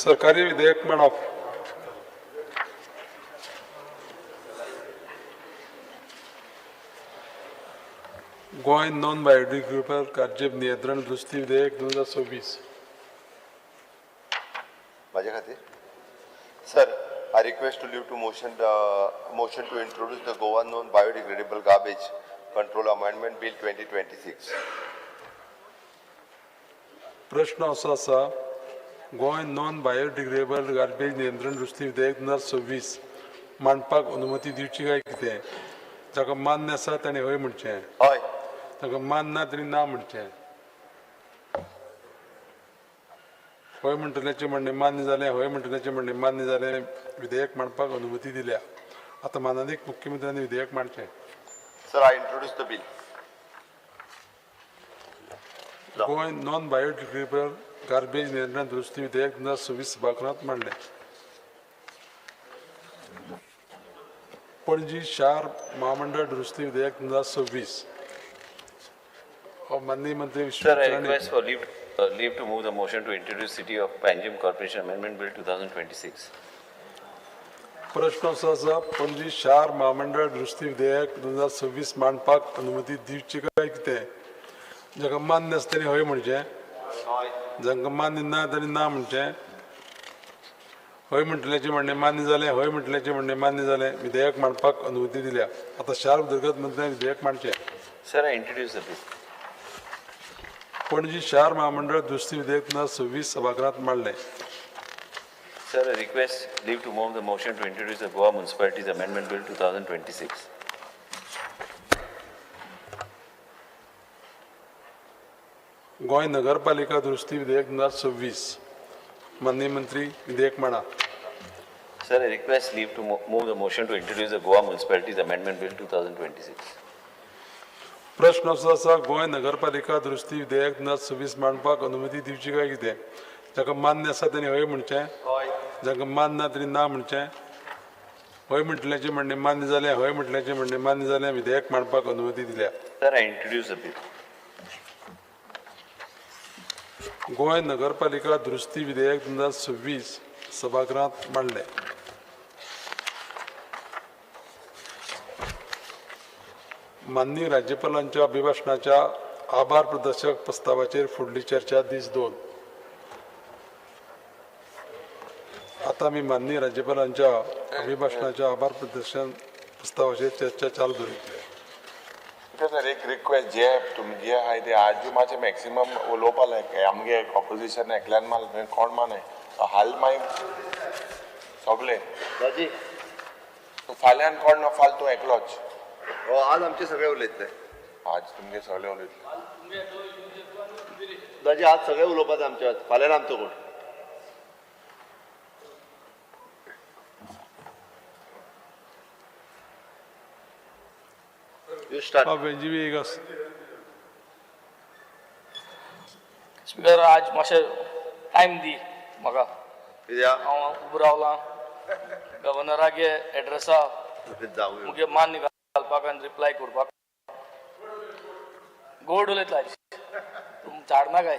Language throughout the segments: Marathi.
सरकारी विधेयक मांडप. गोंय नॉन बायोडिग्रेडेबल कार्जे नियंत्रण दुरुस्ती विधेयक 2026. माझ्या खातीर sir, I request to leave to motion to introduce the Goa non-biodegradable garbage control amendment bill 2026. प्रश्न असो आसा, गोंय नॉन बायोडिग्रेडेबल गार्बेज नियंत्रण दुरुस्ती विधेयक 2026 मांडपाक अनुमती दिवची काय कितें? जाका मान्य आसा ताणें हय म्हणचें, हय. ताका मान्य ना ताणें ना म्हणचें. हय म्हणटल्याचें म्हणणें मान्य जालें, हय म्हणटल्याचें म्हणणें मान्य जालें. विधेयक मांडपाक अनुमती दिल्या. आतां माननीय मुख्यमंत्र्यांनी विधेयक मांडचें. Sir, I introduce the bill. Goa non biodegradable garbage नियंत्रण दुरुस्ती विधेयक 2026 सभागृहात मांडलें. पणजी शार महामंडळ दुरुस्ती विधेयक 2026. माननीय मंत्री Sir, I request for leave to move the motion to introduce City of Panjim Corporation Amendment Bill 2026. प्रश्न असो आसा, पणजी शार महामंडळ दुरुस्ती विधेयक 2026 मांडपाक अनुमती दिवची काय कितें? जाका मान्य आसा ताणें हय म्हणचें, जांकां मान्य ना ताणें ना म्हणचें. हय म्हणटल्याचें म्हणणें मान्य जालें, हय म्हणटल्याचें म्हणणें मान्य जालें. विधेयक मांडपाक अनुमती दिल्या. आतां शार उदरगत मंत्र्यान विधेयक मांडचें. Sir, I introduce the bill. Panaji शार महामंडळ दुरुस्ती विधेयक 2026 सभागृहात मांडलें. Sir, I request leave to move the motion to introduce the Goa Municipalities Amendment Bill 2026. Goa नगरपालिका दुरुस्ती विधेयक 2026. माननीय मंत्री विधेयक मांडा. Sir, I request leave to move the motion to introduce the Goa Municipalities Amendment Bill 2026. प्रश्न असो आसा, गोंय नगरपालिका दुरुस्ती विधेयक 2026 मांडपाक अनुमती दिवची काय कितें? जाका मान्य आसा ताणें हय म्हणचें, जांकां मान्य ना ताणें ना म्हणचें. हय म्हटल्याचें म्हणणें मान्य जालें, हय म्हटल्याचें म्हणणें मान्य जालें. विधेयक मांडपाक अनुमती दिल्या. Sir, I introduce the bill. Goa नगरपालिका दुरुस्ती विधेयक 2026 सभागृहात मांडलें. माननीय राज्यपालांच्या अभिभाशणाच्या आभार प्रदर्शक प्रस्तावाचेर फुडली चर्चा दीस 2. आता आमी माननीय राज्यपालांच्या अभिभाशणाच्या आभार प्रदर्शन प्रस्तावाचेर चर्चा चालू दवरतले. सर, एक रिक्वेस्ट जे आहाय ते आज मातशें मॅक्सिमम उलोवपा लायक आमगे ऑपोजिशन एकल्यान माल कोण माने हाल मागीर सोगले दाजी, फाल्यां कोण ना फाल तूं एकलोच. आज आमचे सगळे उलयतले. आज तुमगे सगळे उलयतले. दाजी, आज सगळे उलोवपाचे आमचे. फाल्यां आमचो कोण. You start. स्पीकर, आज मातशें टायम दी म्हाका. कित्याक? हांव उबो रावलां गव्हर्नरागे एड्रेसा जावं मुगे मान्य घालपाक आनी रिप्लाय करपाक. गोड उलयतला तुम झाडना काय?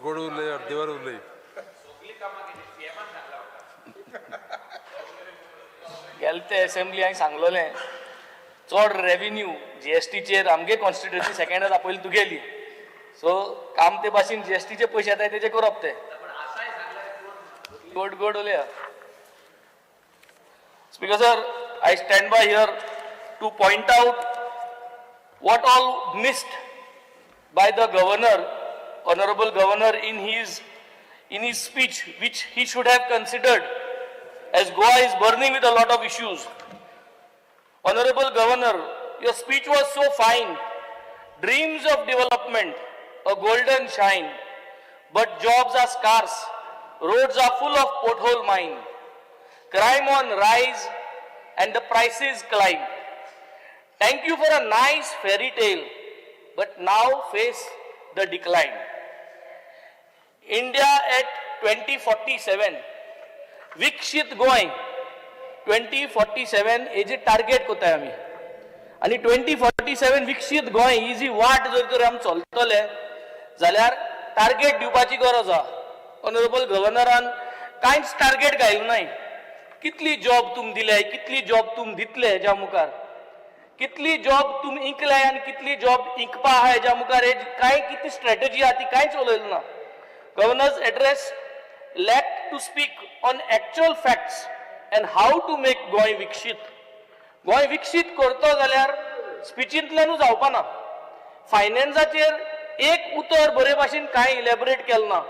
गोड उलय, अर्देवर उलय. गेले ते असेंब्ली हांवें सांगलोलें चड रेव्हेन्यू जीएसटीचेर आमगे कॉन्स्टिट्युएन्सी सेकंडाक आपयली तुगेली. सो काम ते भाशेन जीएसटीचे पयशे येताय तेजे करप ते. गोड गोड उलया. Speaker sir, I stand by here to point out what all missed by the governor, honorable governor, in his speech, which he should have considered, as Goa is burning with a lot of issues. Honorable governor, your speech was so fine. Dreams of development, a golden shine, but jobs are scarce. Roads are full of pothole mine. Crime on rise and the prices climb. Thank you for a nice fairy tale, but now face the decline. India at 2047, Vikshit Goy 2047 हेजे टार्गेट कोताय आमी. आनी 2047 विकसीत गोंय ही जी वाट जर तर आमी चलतले जाल्यार टार्गेट दिवपाची गरज आहा. ऑनरेबल गव्हर्नरान कांयच टार्गेट घायलो नाय. कितली जॉब तुम दिले, कितली जॉब तुम दितले हेज्या मुखार, कितली जॉब तुम इंकले आनी कितली जॉब इंकपा आहा हेज्या मुखार हे कांय कितली स्ट्रॅटेजी आहा ती कांयच उलयलो ना. Governor's address lack to speak on actual facts and how to make Goa विकसीत. गोंय विकसीत करतो जाल्यार स्पिचींतल्यानूच जावपाना. फायनान्साचेर एक उतर बरे भाशेन कांय इलॅबोरेट केलें ना.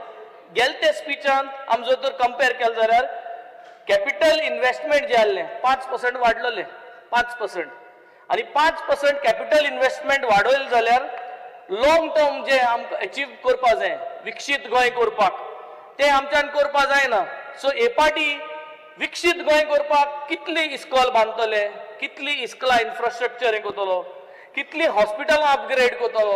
गेले ते स्पिचांत आमी जर तर कंपेर केलें जाल्यार कॅपिटल इन्व्हेस्टमेंट जे आहलें 5% वाडलेलें 5%. आनी 5% कॅपिटल इन्व्हेस्टमेंट वाडयलें जाल्यार लॉंग टर्म जे आमकां अचीव करपा जाय विकसीत गोंय करपाक ते आमच्यान करपा जायना. सो हे पाटी विकसीत गोंय करपाक कितली इस्कॉल बांदतले, कितली इस्कॉला इन्फ्रास्ट्रक्चर हे करतलो, कितली हॉस्पिटलां अपग्रेड करतलो,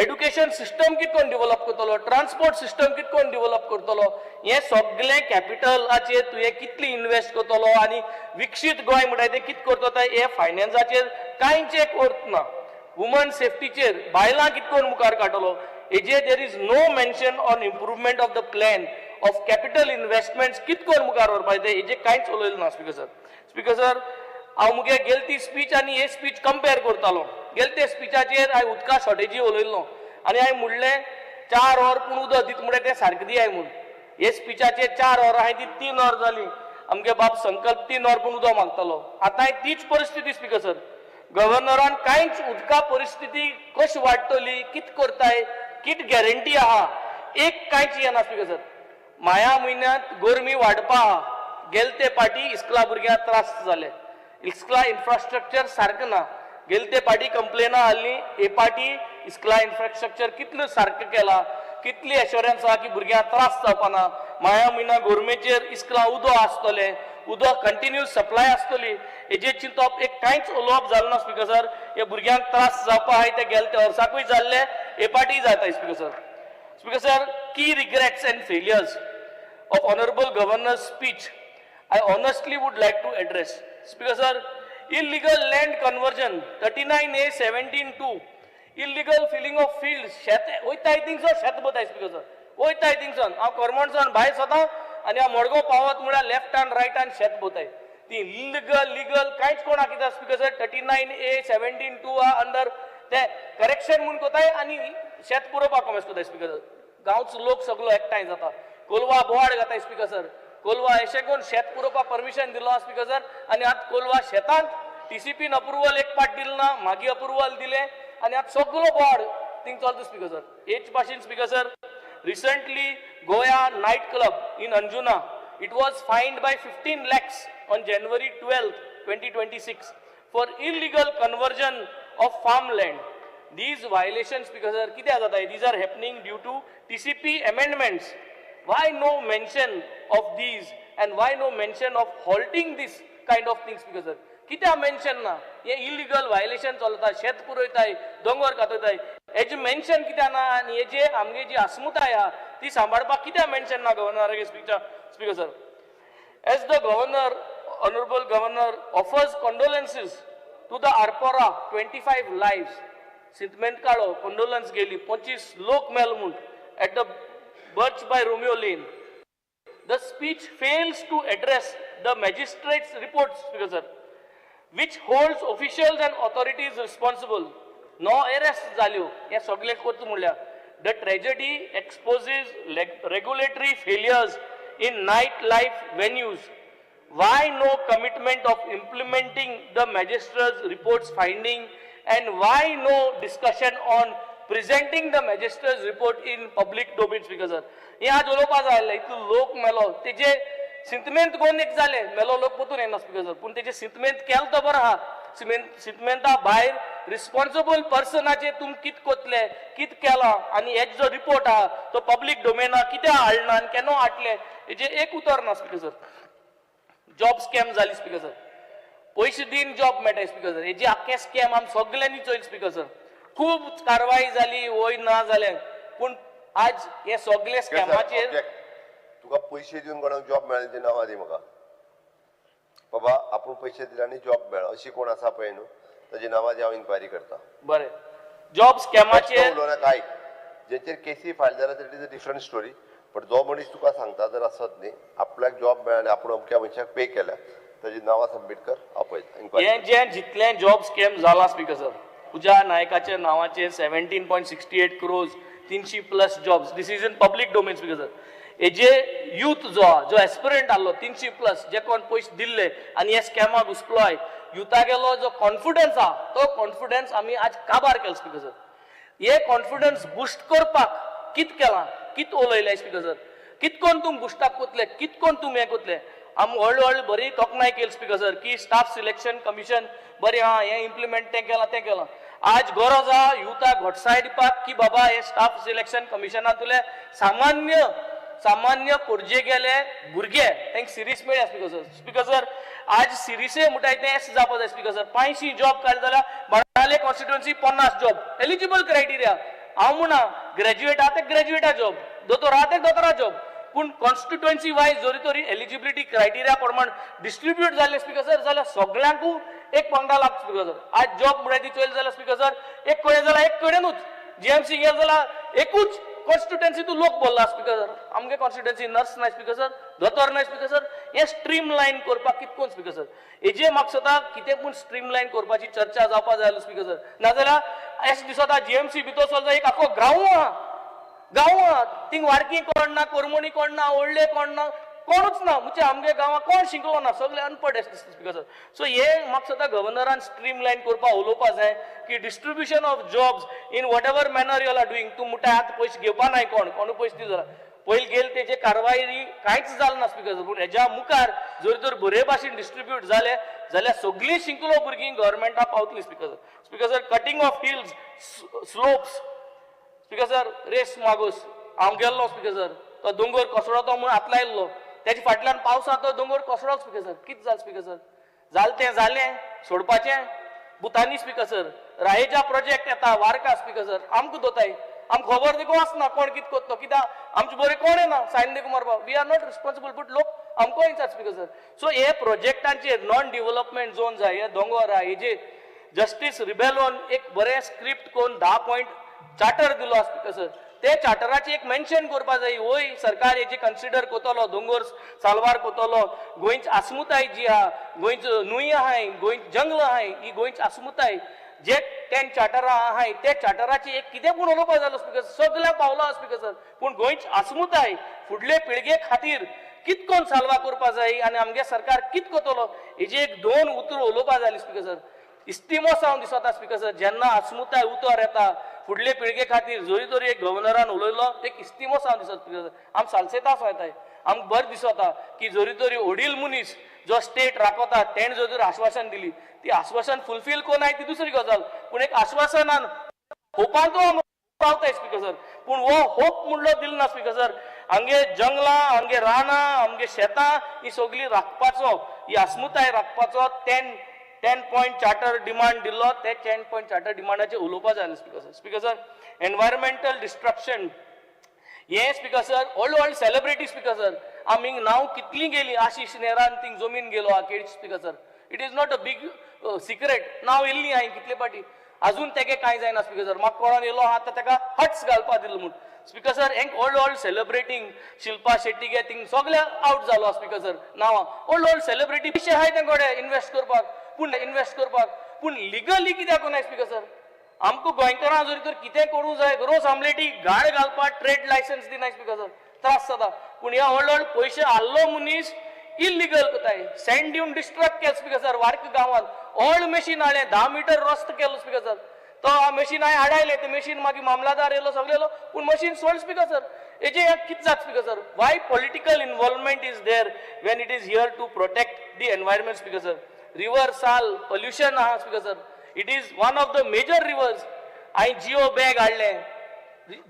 एड्युकेशन सिस्टम कितकोन डेव्हलप करतलो, ट्रान्सपोर्ट सिस्टम कितकोन डेव्हलप करतलो, हे सगळें कॅपिटलाचेर तुवें कितली इन्वेस्ट करतलो आनी विकसीत गोंय म्हणटा तें कित करतलो हे फायनान्साचेर कांयच एक अर्थ ना. वुमन सेफ्टीचेर बायलां कितकोन मुखार काडटलो हेजेर there is no mention on improvement of the plan of capital investments कितकोन मुखार व्हरपा ते हेजेर कांयच उलयलें ना. स्पीकर सर, स्पीकर सर, हांव मुगे गेल ती स्पीच आनी हे स्पीच कंपेर करतालो. गेल ते स्पिचाचेर हांवें उदका शॉर्टेजी उलयल्लो आनी हांवें म्हणलें 4 वर पूण उदक दिता म्हणलें तें सारकें दियाय म्हूण. हे स्पिचाचेर 4 वरां हांवें ती 3 वर जाली. आमगे बाब संकल्प 3 वर पूण उदक मागतालो. आतां तीच परिस्थिती स्पीकर सर. गव्हर्नरान कांयच उदका परिस्थिती कशी वाडटली, कित करताय, कित गॅरंटी आहा एक कांयच येना स्पीकर सर. माया म्हयन्यांत गरमी वाडपा आहा. गेले ते पाटी इस्कला भुरग्यांक त्रास जाले. इस्कला इन्फ्रास्ट्रक्चर सारकें ना. गेले ते पाटी कंप्लेनां आहली. हे पाटी इस्कला इन्फ्रास्ट्रक्चर कितलें सारकें केलां, कितली एश्योरन्स आहा की भुरग्यांक त्रास जावपाना. माया म्हयन्या गरमेचेर इस्कला उदक आसतलें, उदक कंटिन्यूस सप्लाय आसतली हेजेर चिंतप एक कांयच उलोवप जालें ना स्पीकर सर. हे भुरग्यांक त्रास जावपा आहाय ते गेले ते वर्साकूय जाल्ले, हे पाटी जाताय स्पीकर सर. स्पीकर सर, की regrets end failures of Honorable Governor's speech, I honestly would like to address. Speaker sir, illegal land conversion 39A 17(2), illegal filling of fields. I think so. Speaker sir, I think so. हांव करमणसान भायर सदां आनी हांव मडगांव पावत म्हळ्यार लेफ्ट हँड रायट हँड शेत बोताय. ती लीगल कांयच कोण कितें स्पीकर सर 39A 17(2) अंडर ते करेक्शन म्हूण कोताय आनी शेत पुरोवपाक कॉमेस कोताय स्पीकर सर. गांवचो लोक सगळो एकठांय जाता. कोलवा बोवाड घाताय स्पीकर सर. कोलवा अशें करून शेत पुरोवपाक परमिशन दिलो स्पीकर सर आनी आतां कोलवा शेतांत TCPन अप्रुवल एक पाट दिलें ना, मागीर अप्रुवल दिलें आनी आतां सगळो बोवाड थिंग चलता स्पीकर सर. हेच भाशेन स्पीकर सर, रिसंटली गोया night club in Anjuna it was fined by 15 lakhs on January 12, 2026 for illegal conversion of farmland. These violations, speaker sir, कित्याक जाता? These are happening due to TCP amendments. Why no mention of these and why no mention of halting this kind of things, speaker sir? कित्याक मेन्शन ना? हे इलिगल वायलेशन चलता, शेत पुरयताय, दोंगर कातयताय, हेजे मेन्शन कित्याक ना आनी हेजे आमगे जी अस्मिताय आहा ती सांबाळपाक कित्याक मेन्शन ना गव्हर्नराचे speaker sir? As the governor, honorable governor, offers condolences to the Arpora 25 lives. Sintment काळो condolence गेली 25 लोक मेल म्हूण at the Birch by Romeo Lane. The speech fails to address the magistrate's reports, speaker sir, which holds officials and authorities responsible. No arrests जाल्यो हे सगळे करता म्हणल्यार. The tragedy exposes regulatory failures in nightlife venues. Why no commitment of implementing the magistrate's report's finding, and why no discussion on presenting the magistrate's report in public domain, speaker sir? हे आज उलोवपा जाय इतलो लोक मेलो तेजे सिंतमेंत कोण एक जाले मेलो लोक पोतून येना स्पीकर सर. पूण तेजे सिंतमेंत केलो तो बरो आहा. सिंतमेंता भायर रिस्पॉन्सिबल पर्सनाचे तुम कित कोतले, कित केला आनी हेजो जो रिपोर्ट आहा तो पब्लीक डोमेना कित्याक हाडना आनी केन्ना हाडले हेजे एक उतर ना स्पीकर सर. जॉब स्कॅम जाली स्पीकर सर. पयशे दिन जॉब मेळटाय स्पीकर सर. हेजे आख्खे स्कॅम आमी सगळ्यांनी चोयले स्पीकर सर. खूब कारवाई जाली वय ना जालें पूण आज हे सगळे स्कॅमाचेर तुका पयशे दिवन कोणाक जॉब मेळ्ळे ते नांवां दी म्हाका. बाबा आपूण पयशे दिले आनी जॉब मेळ्ळो अशी कोण आसा पळय न्हू ताजी नांवां दी हांव इन्क्वायरी करता. बरें. जॉब स्कॅमाचेर उलोवना काय जेचेर केसी फायल जाल्यार it is a different story. पण जो मनीस तुका सांगता जर असत न्ही आपल्याक जॉब मेळ्ळा आनी आपूण अमक्या मनशाक पे केल्या ताजी नांवां सबमीट कर आपयता हे जे जितले जॉब स्कॅम जाला स्पीकर सर पूजा नायकाच्या नावाचे 17.68 crores 300+ jobs this is in public domain speaker sir हेजे यूथ जो एस्पिरंट आसलो 300+ जे कोण पयशे दिल्ले आनी हे स्कॅमाक घुसलोय युथागेलो जो कॉन्फिडन्स आहा तो कॉन्फिडन्स आमी आज काबार केलो स्पीकर सर हे कॉन्फिडन्स बुस्ट करपाक कित केलां कित उलयलें स्पीकर सर कितकोन तुम बुस्टाप कोतले कितकोन तुम हें कोतले आम व्हडली बरी तोखणाय केली स्पीकर सर की स्टाफ सिलेक्शन कमिशन बरें हा हें इम्प्लिमेंट तें केलां आज गरज आहा युथाक घोटसाय दिवपाक की बाबा हे स्टाफ सिलेक्शन कमिशनांतले सामान्य पोरजे गेले भुरगे तांकां सिरीस मेळ्या स्पीकर सर आज सिरीसे म्हणटाय ते एस जावपा जाय स्पीकर सर 500 जॉब काडले जाल्यार Benaulim constituency 50 job eligible criteria हांव म्हणा ग्रॅज्युएट आहा ते ग्रॅज्युएटा जॉब दोतोर आहा ते दोतोरा जॉब पूण कॉन्स्टिट्युएन्सी वायज जरी तरी एलिजिबिलिटी क्रायटेरिया प्रमाण डिस्ट्रिब्यूट जाल्ले स्पीकर सर जाल्यार सगळ्यांकू एक पंगडा लागता स्पीकर सर आज जॉब म्हणटा ती चोयल जाल्यार स्पीकर सर एक कडेन जाल्यार एक कडेनूच जीएमसी गेल जाल्यार एकूच कॉन्स्टिट्युएन्सी तू लोक बोलला स्पीकर सर आमगे कॉन्स्टिट्युएन्सी नर्स नाय स्पीकर सर दोतोर नाय स्पीकर सर हे स्ट्रीम लायन करपाक कितकोन स्पीकर सर हेजे म्हाका सदां कितें पूण स्ट्रीम लायन करपाची चर्चा जावपा जाय स्पीकर सर नाजाल्यार एस दिसता जीएमसी भितर चलता एक आखो गांव थिंग वारकी कोण ना कोरमोणी कोण ना ओळ्ळे कोण ना कोणूच ना म्हणजे आमगे गांवां कोण शिकलो ना सगळे अनपड स्पीकर सर सो हे म्हाका सदां गव्हर्नरान स्ट्रीम लायन करपाक उलोवपा जाय की distribution of jobs in whatever manner you are doing तूं म्हणटा आतां पयशे घेवपा नाय कोण पयशे दिले जाल्यार पयलीं गेल तेजे कारवाई कांयच जालें ना स्पीकर सर पूण हेज्या मुखार जर तर बरे भाशेन डिस्ट्रिब्यूट जाले जाल्यार सगळीं शिकलो भुरगीं गव्हर्मेंटाक पावतलीं speaker sir cutting of hills slopes speaker sir रेस मागोस हांव गेल्लो स्पीकर सर तो दोंगर कोसळतो म्हणून हात लायल्लो त्याच्या फाटल्यान पावसा तो दोंगर कोसळो स्पीकर सर कितें जालें स्पीकर सर जालें तें जालें सोडपाचें भुतानी स्पीकर सर राहेजा प्रोजेक्ट येता वारका स्पीकर सर आमकां दोताय आमकां खबर देखून आसना कोण कितें कोत्तो कित्याक आमचे बरें कोण येना सायन देखून मारपाक we are not responsible but लोक आमकां येतात स्पीकर सर सो हे प्रोजेक्टांचेर नॉन डेव्हलपमेंट झोन जाय हे दोंगर आहा हेजे जस्टीस रिबेलोन एक बरें स्क्रिप्ट करून 10 पॉयंट चार्टर दिलो स्पीकर सर ते चार्टराची एक मेन्शन करपा जाय वय सरकार हेजे कन्सिडर कोतलो दोंगर साल्वार कोतलो गोंयची आसमुताय जी आहा गोंयचो न्हंय आहाय गोंयची जंगल आहाय ही गोंयची आसमुताय जे 10 चार्टरां आहाय ते चार्टराची एक कितें पूण उलोवपा जालो स्पीकर सगळ्यांक पावलो स्पीकर सर पूण गोंयची आसमुताय फुडले पिळगे खातीर कितकोन साल्वा करपा जाय आनी आमगे सरकार कित कोतलो हेजे एक 2 उतर उलोवपा जाली स्पीकर सर इस्तिमोस हांव दिसता स्पीकर सर जेन्ना आसमुताय उतर येता फुडले पिळगे खातीर जरी तरी एक गव्हर्नरान उलयलो ते इस्तिमोस हांव दिसता स्पीकर सर आम सालसेतास वयताय आमकां बरें दिसता की जरी तरी वडील मनीस जो स्टेट राखता तेणें जर तर आश्वासन दिली ती आश्वासन फुलफील कोनाय ती दुसरी गजाल पूण एक आश्वासनान होपान तो पावताय स्पीकर सर पूण हो होप म्हणलो दिलो ना स्पीकर सर आमगे जंगलां आमगे रानां आमगे शेतां ही सगळीं राखपाचो ही आसमुताय राखपाचो 10 पॉयंट चार्टर डिमांड दिल्लो ते 10 पॉयंट चार्टर डिमांडाचेर उलोवपा जाय स्पीकर सर एनवायरमेंटल डिस्ट्रक्शन हे स्पीकर सर व्हडले सेलिब्रिटी स्पीकर सर आमी नांव कितलीं गेलीं आशिश नेरान थिंग जमीन गेलो आकेड speaker sir it is not a big secret नांव येयल्लीं हांवें कितले फाटी अजून तेगे कांय जायना स्पीकर सर म्हाका कोणान येयलो आहा ताका हट्स घालपा दिलो म्हूण स्पीकर सर हेंक व्हडले सेलिब्रेटींग शिल्पा शेट्टी गे थिंग सगळे आउट जालो स्पीकर सर नांवां व्हडले सेलिब्रिटी पयशे आहाय तेंकोडे इन्वेस्ट करपाक पूण लिगली कित्याक कोनाय स्पीकर सर आमकां गोंयकारां जरी तर कितें करूं जाय रोस आमलेटी गाड घालपाक ट्रेड लायसन्स दिनाय स्पीकर सर त्रास जाता पूण ह्या व्हडले पयशे आल्लो मनीस इल्लीगल कोताय सँड दिवन डिस्ट्रक्ट केलो स्पीकर सर वार्क गांवांत व्हडलें मशीन हाडलें 10 मीटर रस्तो केलो स्पीकर सर तो मशीन हांवें हाडायलें तें मशीन मागीर मामलादार येयलो सगळे येयलो पूण मशीन सोड स्पीकर सर हेजे कितें जाता speaker sir why political involvement is there when it is here to protect the environment speaker sir river Sal pollution आहा speaker sir it is one of the major rivers हांवें जिओ बॅग हाडलें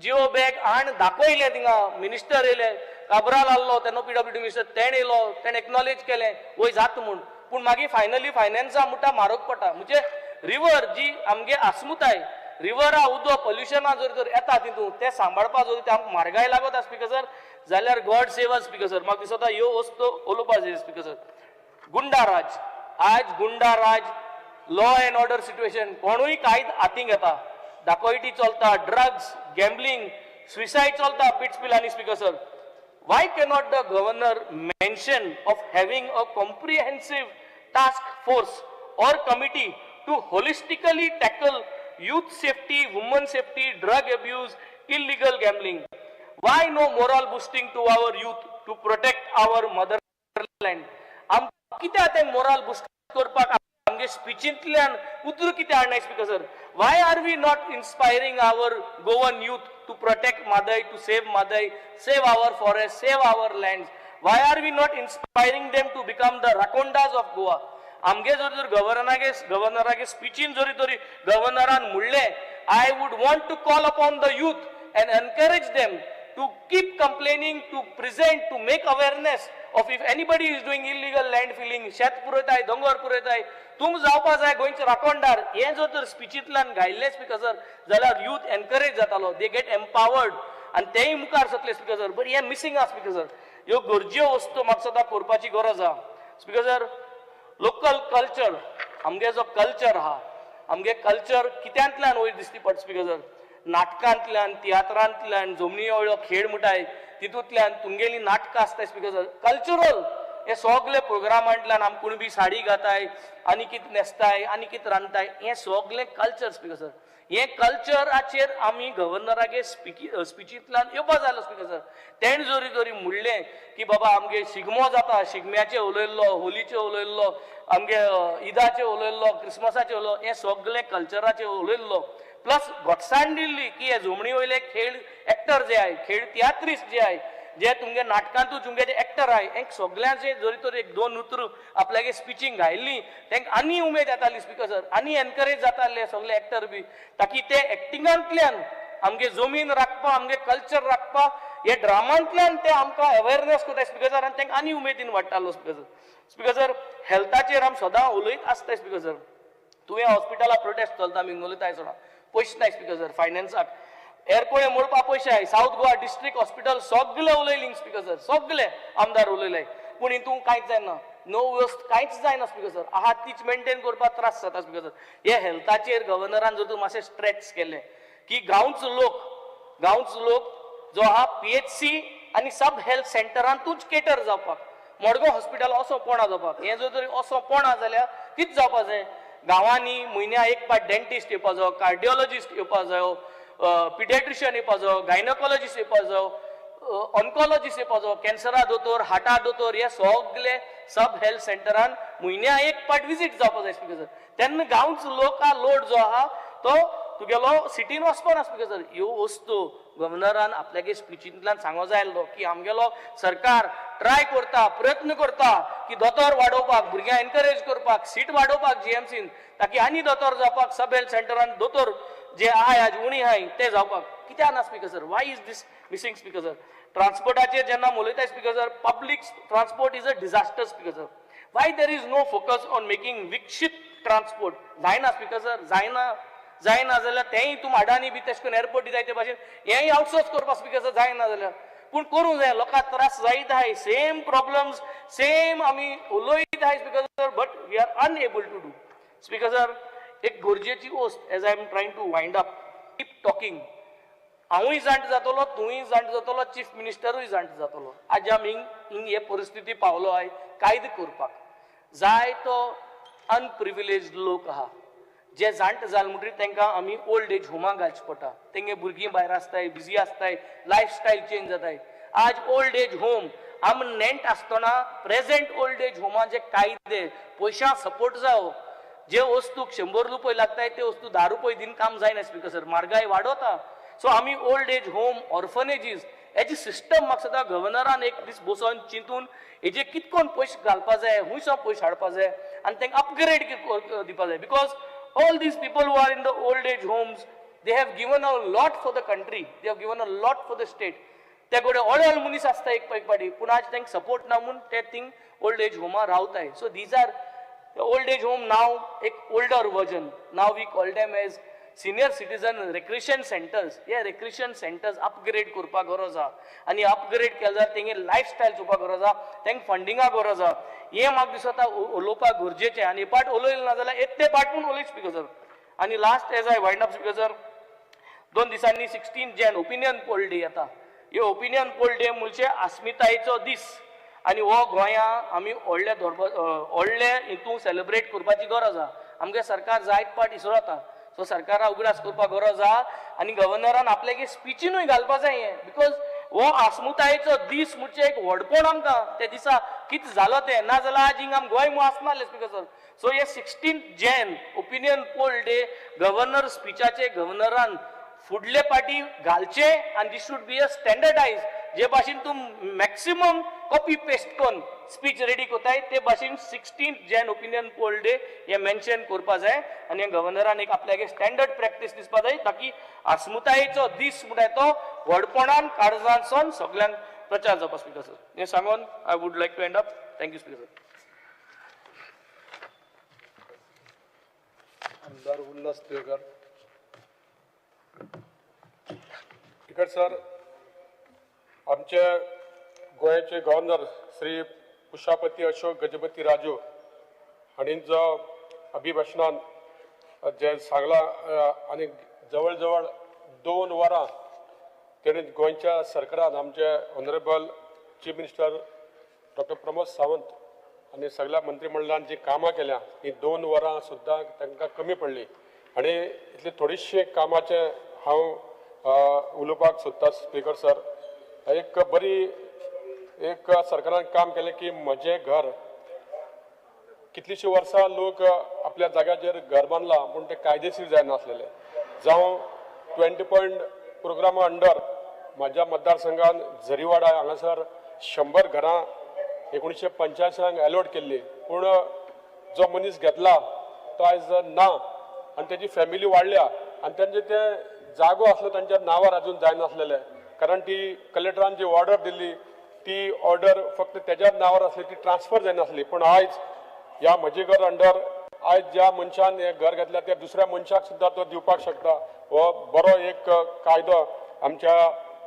जिओ बॅग हाडून दाखयलें थिंगा मिनिस्टर येयले काबराल आहलो तेन्ना PWD मिनिस्टर तेणें येयलो तेणें एक्नॉलेज केलें वय जाता म्हूण पूण मागीर फायनली फायनान्सा मुठा म्हारग पडटा म्हणजे रिवर जी आमगे आसमुताय रिवरा उदक पोल्युशना जर तर येता तितून ते सांबाळपा जर ते आमकां म्हारगाय लागता स्पीकर सर जाल्यार God save us speaker sir म्हाका दिसता ह्यो वस्तू उलोवपा जाय स्पीकर सर गुंडाराज आज goonda raj law end order situation कोणूय कायद हातींक येता दाकोयटी चलता ड्रग्स गॅम्बलिंग सुसायड चलता पिट्स पिलांनी speaker sir why cannot the governor mention of having a comprehensive task force or committee to holistically tackle youth safety, women safety, drug abuse, illegal gambling? Why no moral boosting to our youth to protect our motherland? आम कित्याक ते moral boost करपाक आमगे स्पीचींतल्यान उतर कित्याक हाडनाय speaker sir? Why are we not inspiring our Goan youth to protect Madai, to save Madai, save our forests, save our lands? Why are we not inspiring them to become the Rakondas of Goa? आमगे जर गव्हर्नरागे स्पीचीन जरी तरी गव्हर्नरान म्हणले, I would want to call upon the youth and encourage them to keep complaining, to present, to make awareness of if anybody is doing illegal land filling, शेत पुरयताय, दोंगर पुरयताय, तुम जावपा जाय गोंयचे राखणदार, हे जर तर स्पीचींतल्यान गायल्ले स्पीकर सर, जाल्यार youth encourage जातालो, they get empowered, आणि तेय मुखार सरतले स्पीकर सर. बट हे मिसिंग आहा स्पीकर सर. ह्यो गरज्यो वस्तू म्हाका सदां करपाची गरज आहा स्पीकर सर. लोकल कल्चर, आमगे जो कल्चर आहा, आमगे कल्चर कित्यांतल्यान वयर दिसती पडटा स्पीकर सर. नाटकांतल्यान, तियात्रांतल्यान, जमनी वळ्यो खेळ म्हणटाय तितूंतल्यान तुमगेली नाटकां आसताय स्पीकर सर. कल्चरल हे सगळे प्रोग्रामांतल्यान आमी कुणबी साडी घाताय, आनी कितें न्हेसताय, आनी कितें रांदताय, हे सगळे कल्चर स्पीकर सर. हे कल्चराचेर आमी गव्हर्नरागे स्पीचींतल्यान येवपा जाय स्पीकर सर. तेणें जरी तरी म्हणलें की बाबा आमगे शिगमो जाता, शिगम्याचेर उलयल्लो, होलीचेर उलयल्लो, आमगे ईदाचेर उलयल्लो, क्रिसमसाचेर उलयल्लो, हे सगळे कल्चराचेर उलयल्लो. प्लस घोटसाण दिल्ली की हे जमनी वयले खेळ एक्टर जे आहाय, खेळ तियात्रिस्ट जे आहाय, जे तुमगे नाटकांतू तुमगे जे एक्टर आहाय, हे सगळ्यांचे जरी तर एक दोन उतर आपल्यागे स्पीचींग घायल्ली, तांकां आनी उमेद येताली स्पीकर सर, आनी एनकरेज जाताले सगळे एक्टर बी, ताकी ते एक्टिंगांतल्यान आमगे जमीन राखपा, आमगे कल्चर राखपा, हे ड्रामांतल्यान ते आमकां अवेरनेस करता स्पीकर सर, आनी तांकां आनी उमेदीन वाडटालो स्पीकर सर. स्पीकर सर, हेल्थाचेर आमी सदां उलयत आसताय स्पीकर सर. तुवें हॉस्पिटलां प्रोटेस्ट चलता आमी उलयताय सोडा, पयशे नाय स्पीकर सर फायनान्साक. एअरपोर्ट मोडपा पयशे आहाय, साऊथ गोवा डिस्ट्रिक्ट हॉस्पिटल सगळे उलयली स्पीकर सर, सगळे आमदार उलयले, पूण हितून कांयच जायना, नो व्यवस्थ कांयच जायना स्पीकर सर. आहा तीच मेंटेन करपाक त्रास जाता स्पीकर सर. हे हेल्थाचेर गव्हर्नरान जर तूं मातशें स्ट्रेच केलें की गांवचो लोक जो आहा PHC आनी सब हेल्थ सेंटरांतूच केटर जावपाक, मडगांव हॉस्पिटल असो पोणा जावपाक, हे जर तरी असो पोणा जाल्यार तीच जावपाक जाय. गांवांनी म्हयन्या एक पाट डेंटिस्ट येवपा जायो, कार्डिओलॉजिस्ट येवपा जायो, पिडियाट्रिशियन येवपा जायो, गायनोकॉलॉजिस्ट येवपा जायो, ऑन्कॉलॉजिस्ट येवपा जायो, कॅन्सरा दोतोर, हार्टा दोतोर, हे सगळे सब हेल्थ सेंटरान म्हयन्या एक पाट विजीट जावपा जाय स्पीकर सर. तेन्ना गांवचो लोड जो आहा तो तुगेलो सिटीन वचपाना स्पीकर सर. ह्यो वस्तू गव्हर्नरान आपल्यागे स्पीचींतल्यान सांगो जाय आसलो की आमगेलो सरकार ट्राय करता, प्रयत्न करता की दोतोर वाडोवपाक, भुरग्यां एनकरेज करपाक, सीट वाडोवपाक GMCन, ताकी आनी दोतोर जावपाक, सब हेल्थ सेंटरान दोतोर जे आहाय आज उणी आहाय ते जावपाक. कित्याक ना speaker sir? Why is this missing speaker sir? ट्रान्सपोर्टाचेर जेन्ना उलयताय speaker sir, public transport is a disaster speaker sir. Why there is no focus on making विकसीत ट्रान्सपोर्ट? जायना स्पीकर सर, जायना जाल्यार तेंय तूं अडानी बी तेश करून एअरपोर्ट जाय ते भाशेन हेंय आउटसोर्स करपाक स्पीकर सर जायना जाल्यार. पूण करूंक जाय, लोकांक त्रास जायत आहाय, सेम प्रॉब्लम्स सेम आमी उलयत आहाय speaker sir, but we are unable to do speaker sir. एक गरजेची गोष्ट as I am trying to wind up, keep talking. हांवूय जाण्ट जातलो, तूंय जाण्ट जातलो, चीफ मिनिस्टरूय जाण्ट जातलो. आज आमी हिंग हे परिस्थिती पावलो आहाय कायदे करपाक. जाय तो अनप्रिविलेज लोक आहा जे जाण्ट जाल म्हणटरीर तांकां आमी ओल्ड एज होमाक घालचें पडटा. तेंगे भुरगीं भायर आसताय, बिजी आसताय, लायफस्टायल चेंज जाताय. आज ओल्ड एज होम आमी नेंट आसतना प्रेझेंट ओल्ड एज होमान जे कायदे पयशां सपोर्ट जावो, जे वस्तूक 100 रुपये लागताय ते वस्तू 10 रुपये दिन काम जायना स्पीकर सर. म्हारगाय वाडोता. सो आमी ओल्ड एज होम, ऑर्फनेजीस हेची सिस्टम म्हाका सदां गव्हर्नरान एक दीस बसोन चिंतून हेजे कितकोन पयशे घालपा जाय, हुंयसर पयशे हाडपा जाय आनी तांकां अपग्रेड दिवपा जाय. Because all these people who are in the old age homes, they have given a lot for the country, they have given a lot for the state. ते गोडे ओळेल मनीस आसता एक पाटी, पूण आज तांकां सपोर्ट ना म्हणून ते थिंग ओल्ड एज होमा रावताय. So these are old age home now एक older version. Now we call them as senior citizen recreation centres. हे रिक्रिएशन सेंटर्स अपग्रेड करपाक गरज आहा आनी अपग्रेड केले जाल्यार तेंगे लायफस्टायल चोवपाक गरज आहा, तांकां फंडिंगा गरज आहा. हे म्हाका दिसता उलोवपाक गरजेचें. आनी पाट उलयलें ना जाल्यार येते पाटून उलय स्पीकर सर. आनी last as I wind up speaker sir, 2 दिसांनी 16 जॅन ओपिनियन पोल डे येता. हे ओपिनियन पोल डे म्हणजे अस्मितायेचो दीस आनी हो गोंया आमी व्हडले हितून सेलिब्रेट करपाची गरज आहा. आमगे सरकार जायत पाट इसरता, सो सरकारा उगडास करपाक गरज आहा आनी गव्हर्नरान आपल्यागे स्पिचीनूय घालपा जाय हें, बिकॉज हो अस्मितायेचो दीस म्हणजे एक व्हडपण आमकां त्या दिसा कितें जालो तें, ना जाल्यार आज हिंग आम गोंय मू आसनासलें स्पीकर सर. सो हे 16 Jan opinion poll day governor स्पिचाचे गव्हर्नरान फुडले पाटी घालचे आनी दीस शूड बी अ स्टँडर्डायज, जे भाशेन तूं मॅक्सिमम कॉपी पेस्ट करून स्पीच रेडी कोताय ते भाशेन 16 जॅन ओपिनियन पोल डे हे मेन्शन करपा जाय आनी गव्हर्नरान एक आपल्यागे स्टँडर्ड प्रॅक्टीस दिसपा जाय, ताकी अस्मितायेचो दीस म्हणटा तो व्हडपणान काळजांतसून सगळ्यांक प्रचार जावपा. स्पीकर सर हें सांगून I would like to end up. Thank you speaker sir. आमदार उल्हास देवकर. स्पीकर सर, आमचे गोंयचे गव्हर्नर श्री कुशापती अशोक गजपती राजू हांणी जो अभिभाशणान जे सांगलां आनी जवळ जवळ 2 वरां तेणें गोंयच्या सरकारान आमचे honourable chief minister doctor Pramod Sawant आनी सगळ्या मंत्रिमंडळान जी कामां केल्या ती 2 वरां सुद्दां तांकां कमी पडली आनी इतली थोडीशी कामाचे हांव उलोवपाक सोदता. स्पीकर सर, एक बरी एक सरकारान काम केलें की म्हजें घर, कितलींशीं वर्सां लोक आपल्या जाग्याचेर घर बांदलां पूण तें कायदेशीर जायनासलेलें. जावं 20 पॉयंट प्रोग्रामा अंडर म्हाज्या मतदारसंघान झरीवाडा हांगासर 100 घरां 1985 अलॉट केल्ली, पूण जो मनीस घेतला तो आयज ना आनी तेजी फॅमिली वाडल्या आनी तेंचे ते जागो आसलो तांच्या नांवार अजून जायनासलेले, कारण ती कलेक्टरान जी ऑर्डर दिल्ली ती ऑर्डर फक्त तेज्या नांवार आसली, ती ट्रान्सफर जायनासली. पूण आयज ह्या म्हजे घर अंडर आयज ज्या मनशान हें घर घेतल्या त्या दुसऱ्या मनशाक सुद्दां तो दिवपाक शकता. हो बरो एक कायदो आमच्या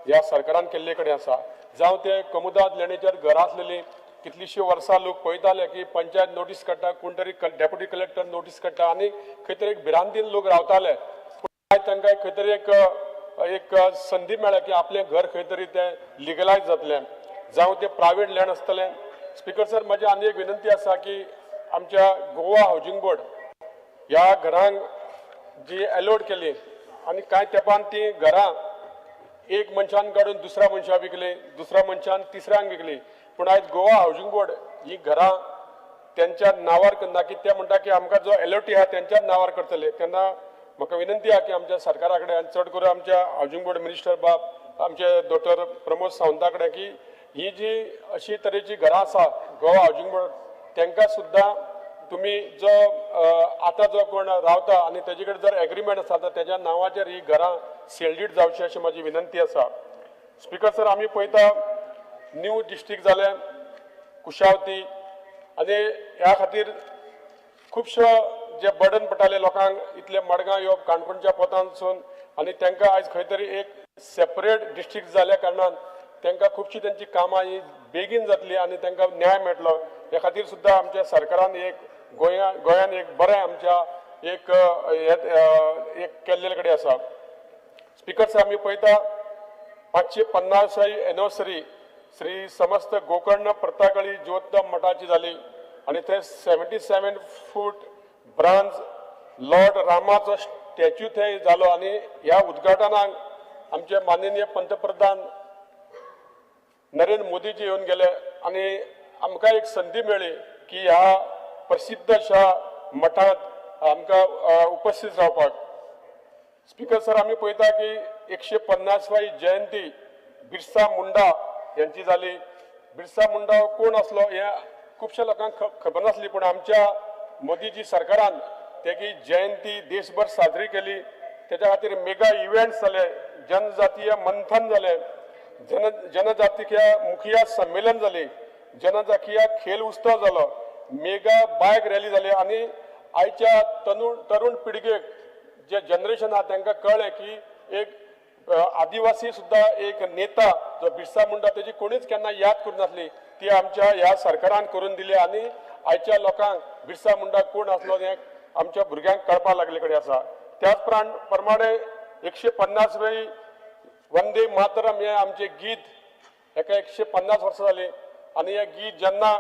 ह्या सरकारान केल्ले कडेन आसा. जावं ते कमुदाद लेणेचेर घरां आसलेलीं, कितलींशीं वर्सां लोक पळयताले की पंचायत नोटीस काडटा, कोण तरी डेप्युटी कलेक्टर नोटीस काडटा आनी खंय तरी एक भिरांतीन लोक रावताले. तांकां खंय तरी एक संदी मेळ्ळ्या की आपलें घर खंय तरी तें लिगलायज जातलें, जावं तें प्रायवेट लँड आसतलें. स्पीकर सर, म्हाजी आनी एक विनंती आसा की आमच्या गोवा हावजींग बोर्ड ह्या घरांक जी अलॉट केली आनी कांय तेंपान ती घरां एक मनशान काडून दुसऱ्या मनशाक विकली, दुसऱ्या मनशान तिसऱ्यांक विकली, पूण आयज गोवा हावजींग बोर्ड ही घरां त्यांच्या नांवार करना की ते म्हणटा की आमकां जो अलॉटी आहा त्यांच्याच नांवार करतले. तेन्ना म्हाका विनंती आहा की आमच्या सरकारा कडेन आनी चड करून आमच्या हावजींग बोर्ड मिनिस्टर बाब आमचे डॉक्टर प्रमोद सावंता कडेन की ही जी अशी तरेची घरां आसा गोवा हावजींग बोर्ड तांकां सुद्दां तुमी जो आतां जो कोण रावता आनी तेजे कडेन जर एग्रीमेंट आसा तर तेज्या नांवाचेर ही घरां सेल्डीड जावची अशी म्हाजी विनंती आसा. स्पीकर सर, आमी पळयता न्यू डिस्ट्रिक्ट जाले कुशावती आनी ह्या खातीर खुबश्यो जे बर्डन पडटाले लोकांक इतले मडगांव येवप काणकोणच्या पोतांसून आनी तांकां आयज खंय तरी एक सेपरेट डिस्ट्रिक्ट जाल्या कारणान तांकां खुबशीं तेंची कामां ही बेगीन जातली आनी तांकां न्याय मेळटलो. ह्या खातीर सुद्दां आमच्या सरकारान एक गोंयान एक बरें आमच्या एक केल्ले कडेन आसा. स्पीकर सर, आमी पळयता 550वी एनिवर्सरी श्री समस्त गोकर्ण प्रताकळी ज्योतम मठाची जाली आनी थंय 77 फूट ब्रांज लॉर्ड रामाचो स्टॅच्यू थंय जालो आनी ह्या उद्घाटनाक आमचे माननीय पंतप्रधान नरेंद्र मोदीजी येवन गेले आनी आमकां एक संदी मेळ्ळी की ह्या प्रसिद्ध अशा मठांत आमकां उपस्थित रावपाक. स्पीकर सर, आमी पळयता की 150वी जयंती बिरसा मुंडा यांची जाली. बिरसा मुंडा हो कोण असलो हे खुबश्या लोकांक खबर नासली, पूण आमच्या मोदीजी सरकारान तेजी जयंती देशभर साजरी केली. तेच्या खातीर मेगा इव्हेंट्स जाले, जनजातीय मंथन जालें, जनजातीय मुखिया संमेलन जाली, जनजातीय खेळ उत्सव जालो, मेगा बायक रॅली जाली आनी आयच्या तरुण पिळगेक जे जनरेशन आहा तांकां कळ्ळें की एक आदिवासी सुद्दां एक नेता जो बिरसा मुंडा तेजी कोणीच केन्ना याद करूं नासली, ती आमच्या ह्या सरकारान करून दिली आनी आयच्या लोकांक बिरसा मुंडा कोण आसलो हें आमच्या भुरग्यांक कळपाक लागले कडेन आसा. त्याच प्रमाणे 150वी वंदे मातरम हे आमचे गीत हेका 150 वर्सां जाली आणि हे गीत जेन्ना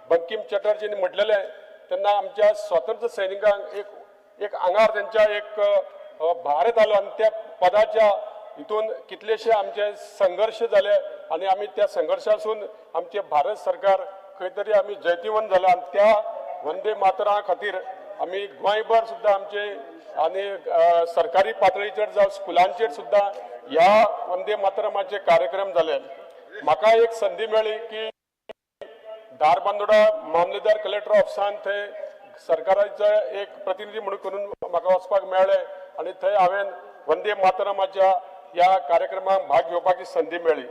बंकिम चटर्जींनी म्हटलेले तेन्ना आमच्या स्वातंत्र्य सैनिकांक एक आंगार त्यांच्या एक भारत आलो आणि त्या पदाच्या हितून कितलेशे आमचे संघर्ष झाले आणि आम्ही त्या संघर्षासून आमचे भारत सरकार खंय तरी आम्ही जैतिवंत झाला आणि त्या वंदे मातरा खातीर आम्ही गोंयभर सुद्धा आमचे आणि सरकारी पातळीचेर जावं स्कुलांचेर सुद्धा ह्या वंदे मातरमाचे कार्यक्रम झाले. म्हाका एक संधी मेळ्ळी की धारबांदोडा मामलेदार कलेक्टर ऑफिसान थंय सरकाराचो एक प्रतिनिधी म्हणून करून म्हाका वचपाक मेळ्ळें आणि थंय हांवें वंदे मातरमाच्या ह्या कार्यक्रमाक भाग घेवपाची संधी मेळ्ळी.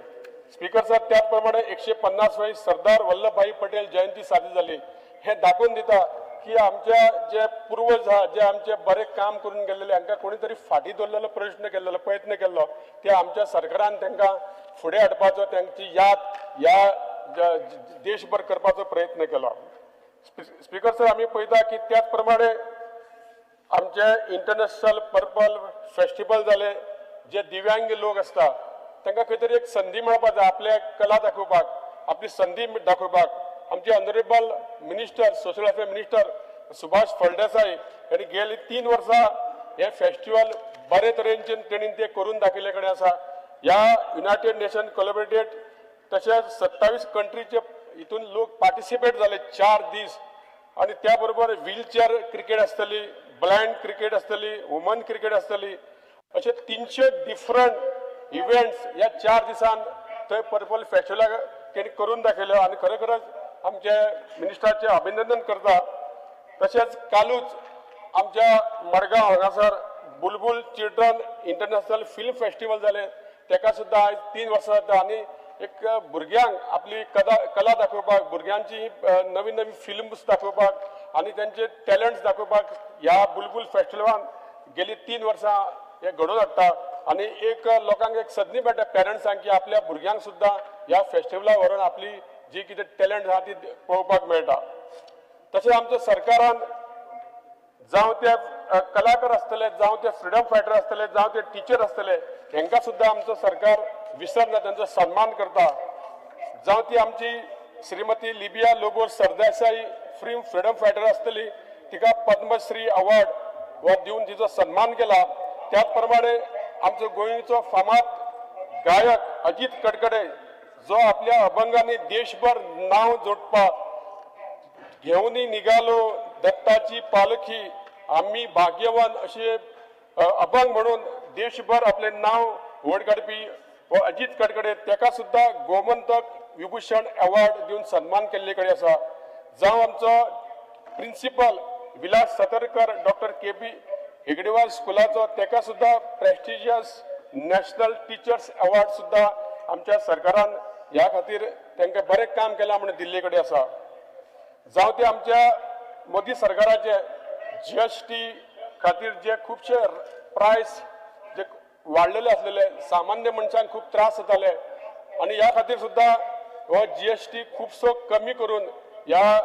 स्पीकर साहेब त्याच प्रमाणे 150वी सरदार वल्लभभाई पटेल जयंती साजरी जाली. हे दाखोवन दिता की आमच्या जे पूर्वज आहा जे आमचे बरे काम करून गेल्लेले हांकां कोणी तरी फाटी दवरलेलो प्रयत्न केल्लो ते आमच्या सरकारान तांकां फुडें हाडपाचो तांची याद ह्या देशभर करपाचो प्रयत्न केलो. स्पीकर सर आमी पळयता की त्याच प्रमाणे आमचे इंटरनॅशनल पर्पल फेस्टिवल जाले. जे दिव्यांग लोक असता तांकां खंय तरी एक संधी मेळपाक जाय आपले कला दाखोवपाक आपली संधी दाखोवपाक. आमचे honourable minister social affair minister Subhash Phaldesai यांनी गेली 3 वर्सां हे फेस्टिवल बरे तरेन तेणीन ते करून दाखयले कडेन आसा. ह्या युनायटेड नेशन कोलॅबोरेटेड तशेंच 27 कंट्रीचे हितून लोक पार्टिसिपेट जाले 4 दीस आणि त्या बरोबर व्हीलचेअर क्रिकेट आसतली ब्लायंड क्रिकेट आसतली वुमन क्रिकेट आसतली अशे 300 डिफरंट इव्हेंट्स ह्या 4 दिसान थंय पर्पल फेस्टिवलाक तेणी करून दाखयले आणि खरोखरच आमचे मिनिस्टराचे अभिनंदन करता. तशेंच कालूच आमच्या मडगांव हांगासर बुलबुल चिल्ड्रन इंटरनॅशनल फिल्म फेस्टिवल जाले तेका सुद्धा आज 3 वर्सां जाता आणि एक भुरग्यांक आपली कला दाखोवपाक भुरग्यांची नवीन नवीन फिल्म्स दाखोवपाक आणि त्यांचे टॅलंट्स दाखोवपाक ह्या बुलबुल फेस्टिवलान गेली 3 वर्सां हे घडोवन हाडटा आणि एक लोकांक एक संदी मेळटा पेरंट्सांक की आपल्या भुरग्यांक सुद्धा ह्या फेस्टिवलाक व्हरून आपली जी कितें टॅलंट आहा ती पळोवपाक मेळटा. तशेंच आमच्या सरकारान जावं ते कलाकार आसतले जावं ते फ्रिडम फायटर आसतले जावं ते टिचर आसतले हांकां सुद्धा आमचो सरकार विसरना तांचो सन्मान करता. जावं ती आमची श्रीमती लिबिया लोबो सरदेसाई फ्रीडम फायटर आसतली तिका पद्मश्री अवॉर्ड हो दिवन तिचो सन्मान केला. त्याच प्रमाणे आमचो गोंयचो फामाद गायक अजित कडकडे जो आपल्या अभंगांनी देशभर नाव जोडपाक घेऊन निघालो दत्ताची पालखी आम्ही भाग्यवान असे अभंग म्हणून देशभर आपले नाव व्हड काडपी व अजित कडकडे तेका सुद्धा गोमंतक विभूषण अवॉर्ड दिवन सन्मान केल्ले कडेन आसा. जावं आमचो principal Vilas Satarkar doctor KP हेगडेवार स्कुलाचो तेका सुद्धा प्रेस्टिजियस नॅशनल टीचर्स अवॉर्ड सुद्धा आमच्या सरकारान ह्या खातीर तांकां बरें काम केलां म्हणून दिल्ले कडेन आसा. जावं ते आमच्या मोदी सरकाराचे GST खातीर जे खुबशे प्रायस जे वाडलेले आसलेले सामान्य मनशांक खूब त्रास जाताले आणि ह्या खातीर सुद्धा हो GST खुबसो कमी करून ह्या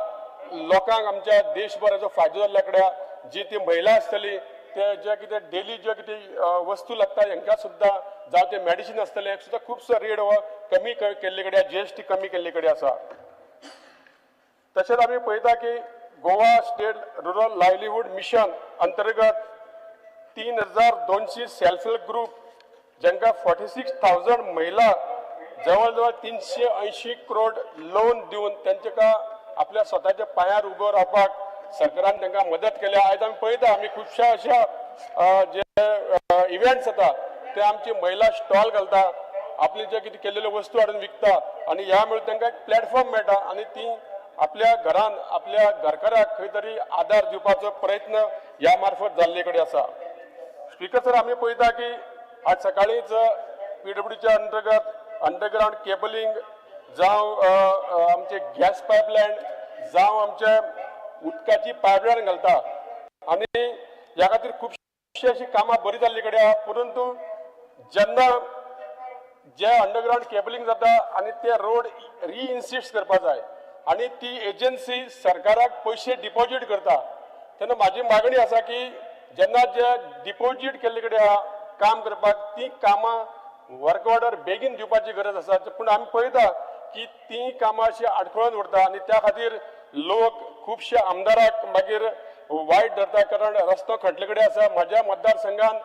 लोकांक आमच्या देशभराचो फायदो जाल्ल्या कडेन जी ती महिला आसतली ते जे कितें डेली जे कितें वस्तू लागता हांकां सुद्धा जावं ते मेडिसीन आसतले हाका सुद्धा खुबसो रेट हो कमी केल्ले कडेन GST कमी केल्ले कडेन आसा. तशेंच आमी पळयता की Goa state rural livelihood mission अंतर्गत 3200 सेल्फ हेल्प ग्रुप जांकां 46,000 महिला जवळ जवळ 380 करोड लोन दिवन तांच्या आपल्या स्वताच्या पांयार उबो रावपाक सरकारान तांकां मदत केल्या. आयज आमी पळयता आमी खुबश्या अशा जे इव्हेंट्स जाता ते आमची महिला स्टॉल घालता आपले जे कितें केल्लेल्यो वस्तू हाडून विकता आणि ह्यामुळे तांकां एक प्लॅटफॉर्म मेळटा आणि ती आपल्या घरान आपल्या घरकाराक खंय तरी आदार दिवपाचो प्रयत्न ह्या मार्फत जाल्ले कडेन आसा. स्पीकर सर आमी पळयता की आज सकाळीच PWDच्या अंतर्गत अंडरग्राउंड केबलिंग जावं आमचे गॅस पायपलायन जावं आमचे उदकाची पायपलायन घालता आणि ह्या खातीर खुबशी अशी कामां बरी जाल्ली कडेन आहा. परंतु जेन्ना जे अंडरग्राउंड केबलिंग जाता आणि ते रोड रिइन्सिस्ट करपा जाय आणि ती एजन्सी सरकाराक पयशे डिपॉझिट करता तेन्ना म्हाजी मागणी आसा की जेन्ना जे डिपॉझिट केल्ले कडेन आहा काम करपाक ती कामां वर्क ऑर्डर बेगीन दिवपाची गरज आसा पूण आमी पळयता की ती कामां अशी आडखळून उरता आनी त्या खातीर लोक खुबशे आमदाराक मागीर वायट धरता कारण रस्तो खटले कडेन आसा म्हाज्या मतदारसंघान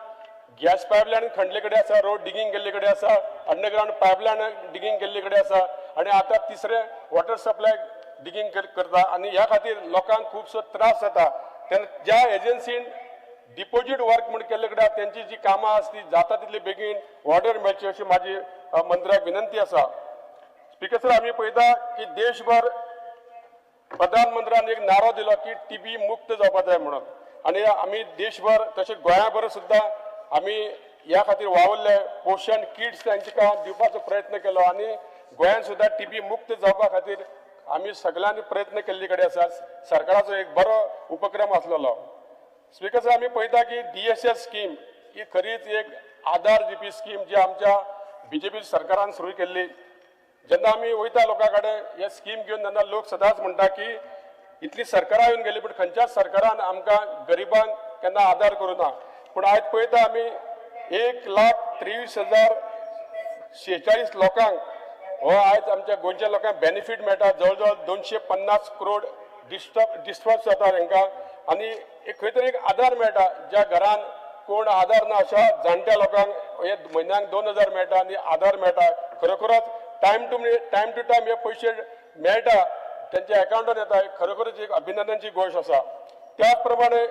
गॅस पायपलायन खणले कडेन आसा रोड डिगींग केल्ले कडेन आसा अंडरग्राउंड पायपलायन डिगींग केल्ले कडेन आसा आनी आतां तिसरें वॉटर सप्लाय डिगींग करता आनी ह्या खातीर लोकांक खुबसो त्रास जाता तेन्ना ज्या एजन्सीन डिपॉझिट वर्क म्हण केल्ले कडेन त्यांची जी कामां आसा ती जाता तितली बेगीन ऑर्डर मेळची अशी माझी मंत्र्याक विनंती आसा स्पीकर सर आमी पळयता की देशभर प्रधानमंत्र्यान एक नारो दिलो की टीबी मुक्त जावपा जाय म्हणून आनी आमी देशभर तशें गोंयाभर सुद्दां आमी ह्या खातीर वावरले पोषण किट्स तांकां दिवपाचो प्रयत्न केलो आनी गोंयांत सुद्दां टीबी मुक्त जावपा खातीर आमी सगळ्यांनी प्रयत्न केल्ले कडेन आसा सरकाराचो एक बरो उपक्रम आसलेलो स्पीकर सर आमी पळयता की DSS स्कीम ही खरीच एक आधार दिवपी स्कीम जी आमच्या BJP सरकारान सुरू केल्ली जेन्ना आमी वयता लोकां कडेन हे स्कीम घेवन तेन्ना लोक सदांच म्हणटा की इतली सरकारां येवन गेली पूण खंयच्याच सरकारान आमकां गरिबांक केन्ना आदार करूं ना पूण आयज पळयता आमी 1,23,046 लोकांक हो आयज आमच्या गोंयच्या लोकांक बेनिफीट मेळटा जवळ 250 करोड डिस्ट्रॉच जाता तांकां आनी एक खंय तरी एक आधार मेळटा ज्या घरान कोण आधार ना अशा जाणट्या लोकांक हे म्हयन्याक 2,000 मेळटा आनी आधार मेळटा खरोखरच टायम टू टायम हे पयशे मेळटा त्यांच्या अकाउंटान येता खरोखरच एक अभिनंदनची गोष्ट आसा त्याच प्रमाणे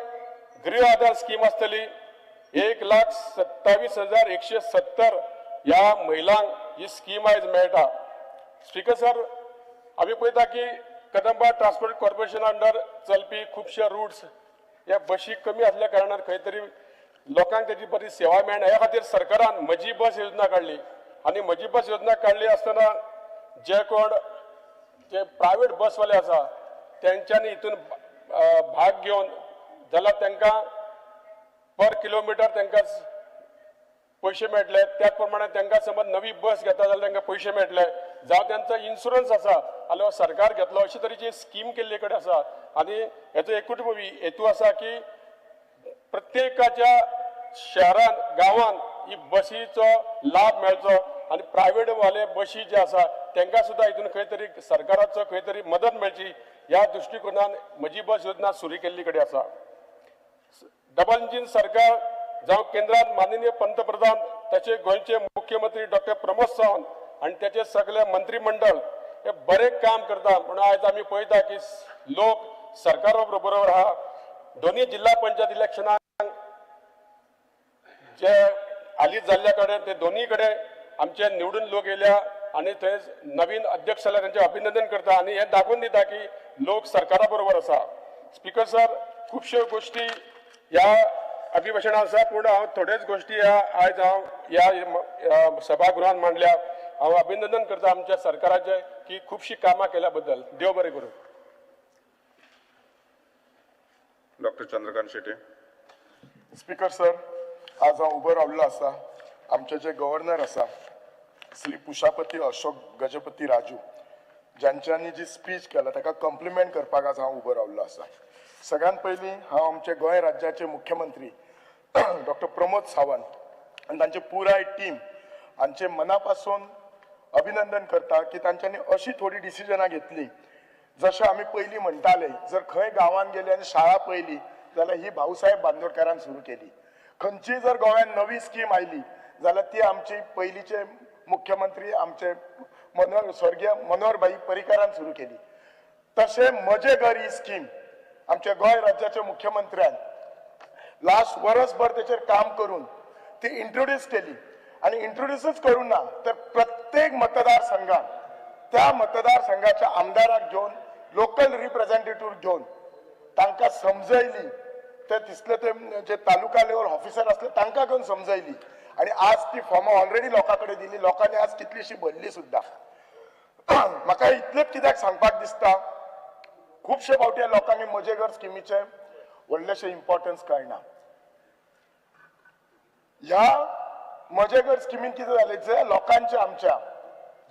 गृह आधार स्कीम आसतली 1,27,170 ह्या महिलांक ही स्कीम आयज मेळटा स्पीकर सर आमी पळयता की कदंबा ट्रान्सपोर्ट कॉर्पोरेशन अंडर चलपी खुबशे रूट्स ह्या बशी कमी आसल्या कारणान खंय तरी लोकांक तेजी बरी सेवा मेळना ह्या खातीर सरकारान म्हजी बस योजना काडली आनी म्हजी बस योजना काडली आसतना जे कोण जे प्रायवेट बसवाले आसा तेंच्यांनी हितून भाग घेवन जाल्यार तांकां पर किलोमिटर तांकां पयशे मेळटले त्याच प्रमाणे तांकां समज नवी बस घेता जाल्यार तांकां पयशे मेळटले जावं त्यांचा इन्शुरन्स आसा जाल्यार सरकार घेतलो अशे तरेची स्कीम केल्ले कडेन आसा आनी हेचो एकूच हेतू आसा की प्रत्येकाच्या शहरान गांवांत ही बसीचो लाभ मेळचो आनी प्रायवेट वाले बशी जे आसा तांकां सुद्दां हितून खंय तरी सरकाराचो खंय तरी मदत मेळची ह्या दृश्टीकोनान म्हजी बस योजना सुरू केल्ली कडेन आसा डबल इंजिन सरकार जावं केंद्रात माननीय पंतप्रधान तसे गोंयचे मुख्यमंत्री डॉक्टर प्रमोद सावंत आणि त्याचे सगळे मंत्रिमंडळ हे बरे काम करता म्हणून आज आम्ही पळयता की लोक सरकारा बरोबर आहा दोन्ही जिल्हा पंचायत इलेक्शनाक जे हालींच जाल्ल्या कडेन ते दोन्ही कडे आमचे निवडून लोक येयल्या आणि थंय नवीन अध्यक्ष जाल्यार तांचे अभिनंदन करता आणि हे दाखोवन दिता की लोक सरकारा बरोबर आसा स्पीकर सर खुबश्यो गोष्टी ह्या अधिवेशनात आसा पूण हांव थोड्याच गोष्टी आयज हांव ह्या सभागृहान मांडल्या हांव अभिनंदन करता आमच्या सरकाराचे की खुबशी कामां केल्या बद्दल देव बरें करूं doctor Chandrakant Shete speaker sir आज हांव उबो रावल्लो आसा आमचे जे गव्हर्नर आसा श्री पुशापती अशोक गजपती राजू ज्यांच्यांनी जी स्पीच केला ताका कॉम्प्लिमेंट करपाक आज हांव उबो रावल्लो आसा सगळ्यात पयलीं हांव आमचे गोंय राज्याचे मुख्यमंत्री डॉक्टर प्रमोद सावंत आनी तांचे पुराय टीम हांचे मनापासून अभिनंदन करता की तांच्यांनी अशी थोडी डिसिजनां घेतली जशें आमी पयलीं म्हणटाले जर खंय गांवांत गेले आनी शाळा पयली जाल्यार ही भाऊसाहेब बांदोडकरान सुरू केली खंयची जर गोंयांत नवी स्कीम आयली जाल्यार ती आमची पयलींचे मुख्यमंत्री आमचे स्वर्गीय मनोहरभाई पर्रीकारान सुरू केली तशें म्हजे घर ही स्कीम आमच्या गोंय राज्याच्या मुख्यमंत्र्यान लास्ट वर्सभर तेचेर काम करून ती इंट्रोड्यूस केली आणि इंट्रोड्यूसच करून ना तर प्रत्येक मतदारसंघात त्या मतदारसंघाच्या आमदाराक घेवन लोकल रिप्रेझेंटेटिव्ह घेवन तांकां समजयली ते तिसले ते जे तालुका लेवल ऑफिसर असले तांकां घेवन समजयली आणि आज ती फॉर्मां ऑलरेडी लोकां कडेन दिली लोकांनी आज कितलीशी भरली सुद्दां म्हाका इतलेंच कित्याक सांगपाक दिसता खूबशे फावटी लोकांनी म्हजे घर स्किमीचे व्हडलेशे इम्पॉर्टन्स कळना ह्या म्हजे घर स्किमीन कितें जालें जे लोकांचे आमच्या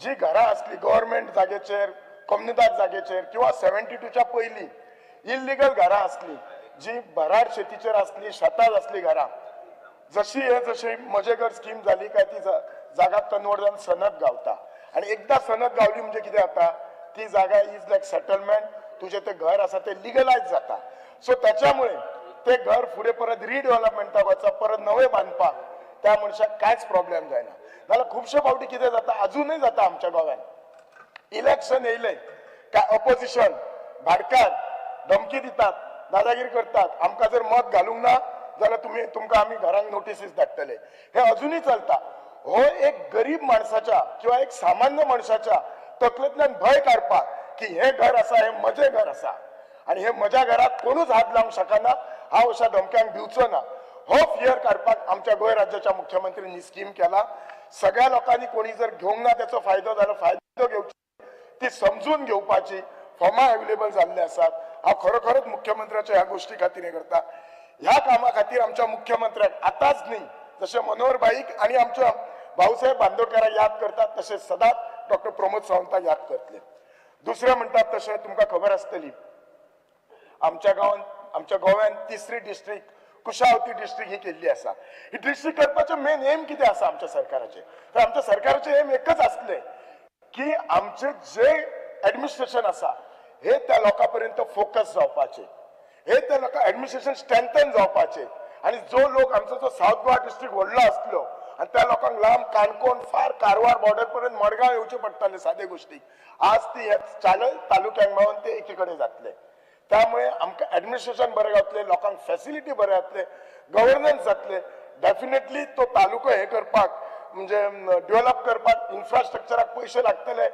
जी घरां आसली गव्हर्मेंट जागेचेर कम्युनिदाद जागेचेर किंवा 72च्या पयलीं इल्लिगल घरां आसली जी भराड शेतीचेर आसली शेतांत आसली घरां जशी म्हजे घर स्कीम जाली काय ती जागा कन्वर्ट जावन सनद गावता आणि एकदा सनद गावली म्हणजे कितें जाता ती जागा इज लायक सेटलमेंट तुझे ते घर आसा ते लिगलायज जाता सो त्याच्यामुळे ते घर फुडें परत रिडेव्हलपमेंटाक वचप परत नवे बांदपाक त्या मनशाक कांयच प्रॉब्लेम जायना नाल्यार खुबशे फावटी कितें जाता अजूनय जाता आमच्या गोव्यात इलेक्शन येयले काय ऑपोजिशन भाडकार धमकी दितात दादागिरी करतात आमकां जर मत घालूंक ना जाल्यार तुमकां आमी घरांक नोटिसीस धाडटले हे अजूनय चलता हो एक गरीब माणसाच्या किंवा एक सामान्य मनशाच्या तकलेंतल्यान भंय काडपाक की हे घर आसा हे म्हजें घर आसा आणि हे म्हज्या घरात कोणूच हात लावंक शकना हांव अशा धमक्यांक दिवचो ना हो फियर काडपाक आमच्या गोंय राज्याच्या मुख्यमंत्र्यांनी स्कीम केला सगळ्या लोकांनी कोणी जर घेवंक ना त्याचो फायदो जाल्यार फायदो घेवची ती समजून घेवपाची फॉर्मां अवेलेबल जाल्ले आसात हांव खरोखरच मुख्यमंत्र्याच्या ह्या गोष्टी खातीर हे करता ह्या कामा खातीर आमच्या मुख्यमंत्र्याक आतांच न्ही जशे मनोहर भाईक आणि आमच्या भाऊसाहेब बांदोडकरांक याद करतात तसे सदांच डॉक्टर प्रमोद सावंताक याद करतले दुसरे म्हणटात तशें तुमकां खबर आसतली आमच्या गांवांत आमच्या गोव्यात तिसरी डिस्ट्रिक्ट कुशावती डिस्ट्रिक्ट ही केल्ली आसा ही डिस्ट्रिक्ट करपाचें मेन एम कितें आसा आमच्या सरकाराचे तर आमच्या सरकाराचे एम एकच आसले की आमचे जे ऍडमिनिस्ट्रेशन आसा हे त्या लोकां पर्यंत फोकस जावपाचे हे त्या लोकां ऍडमिनिस्ट्रेशन स्ट्रेंथन जावपाचे आणि जो लोक आमचो जो साऊथ गोवा डिस्ट्रिक्ट व्हडलो आसलो आणि त्या लोकांक लांब काणकोण फार कारवार बॉर्डर पर्यंत मडगांव येवचे पडटाले सादे गोष्टीक आज ती चालय तालुक्यांक मेळोन ते एकी कडेन जातले त्यामुळे आमकां ऍडमिनिस्ट्रेशन बरें जातलें लोकांक फॅसिलिटी बरें जातले गव्हर्नन्स जातले डेफिनेटली तो तालुको हे करपाक म्हणजे डेव्हलप करपाक इन्फ्रास्ट्रक्चराक पयशे लागतले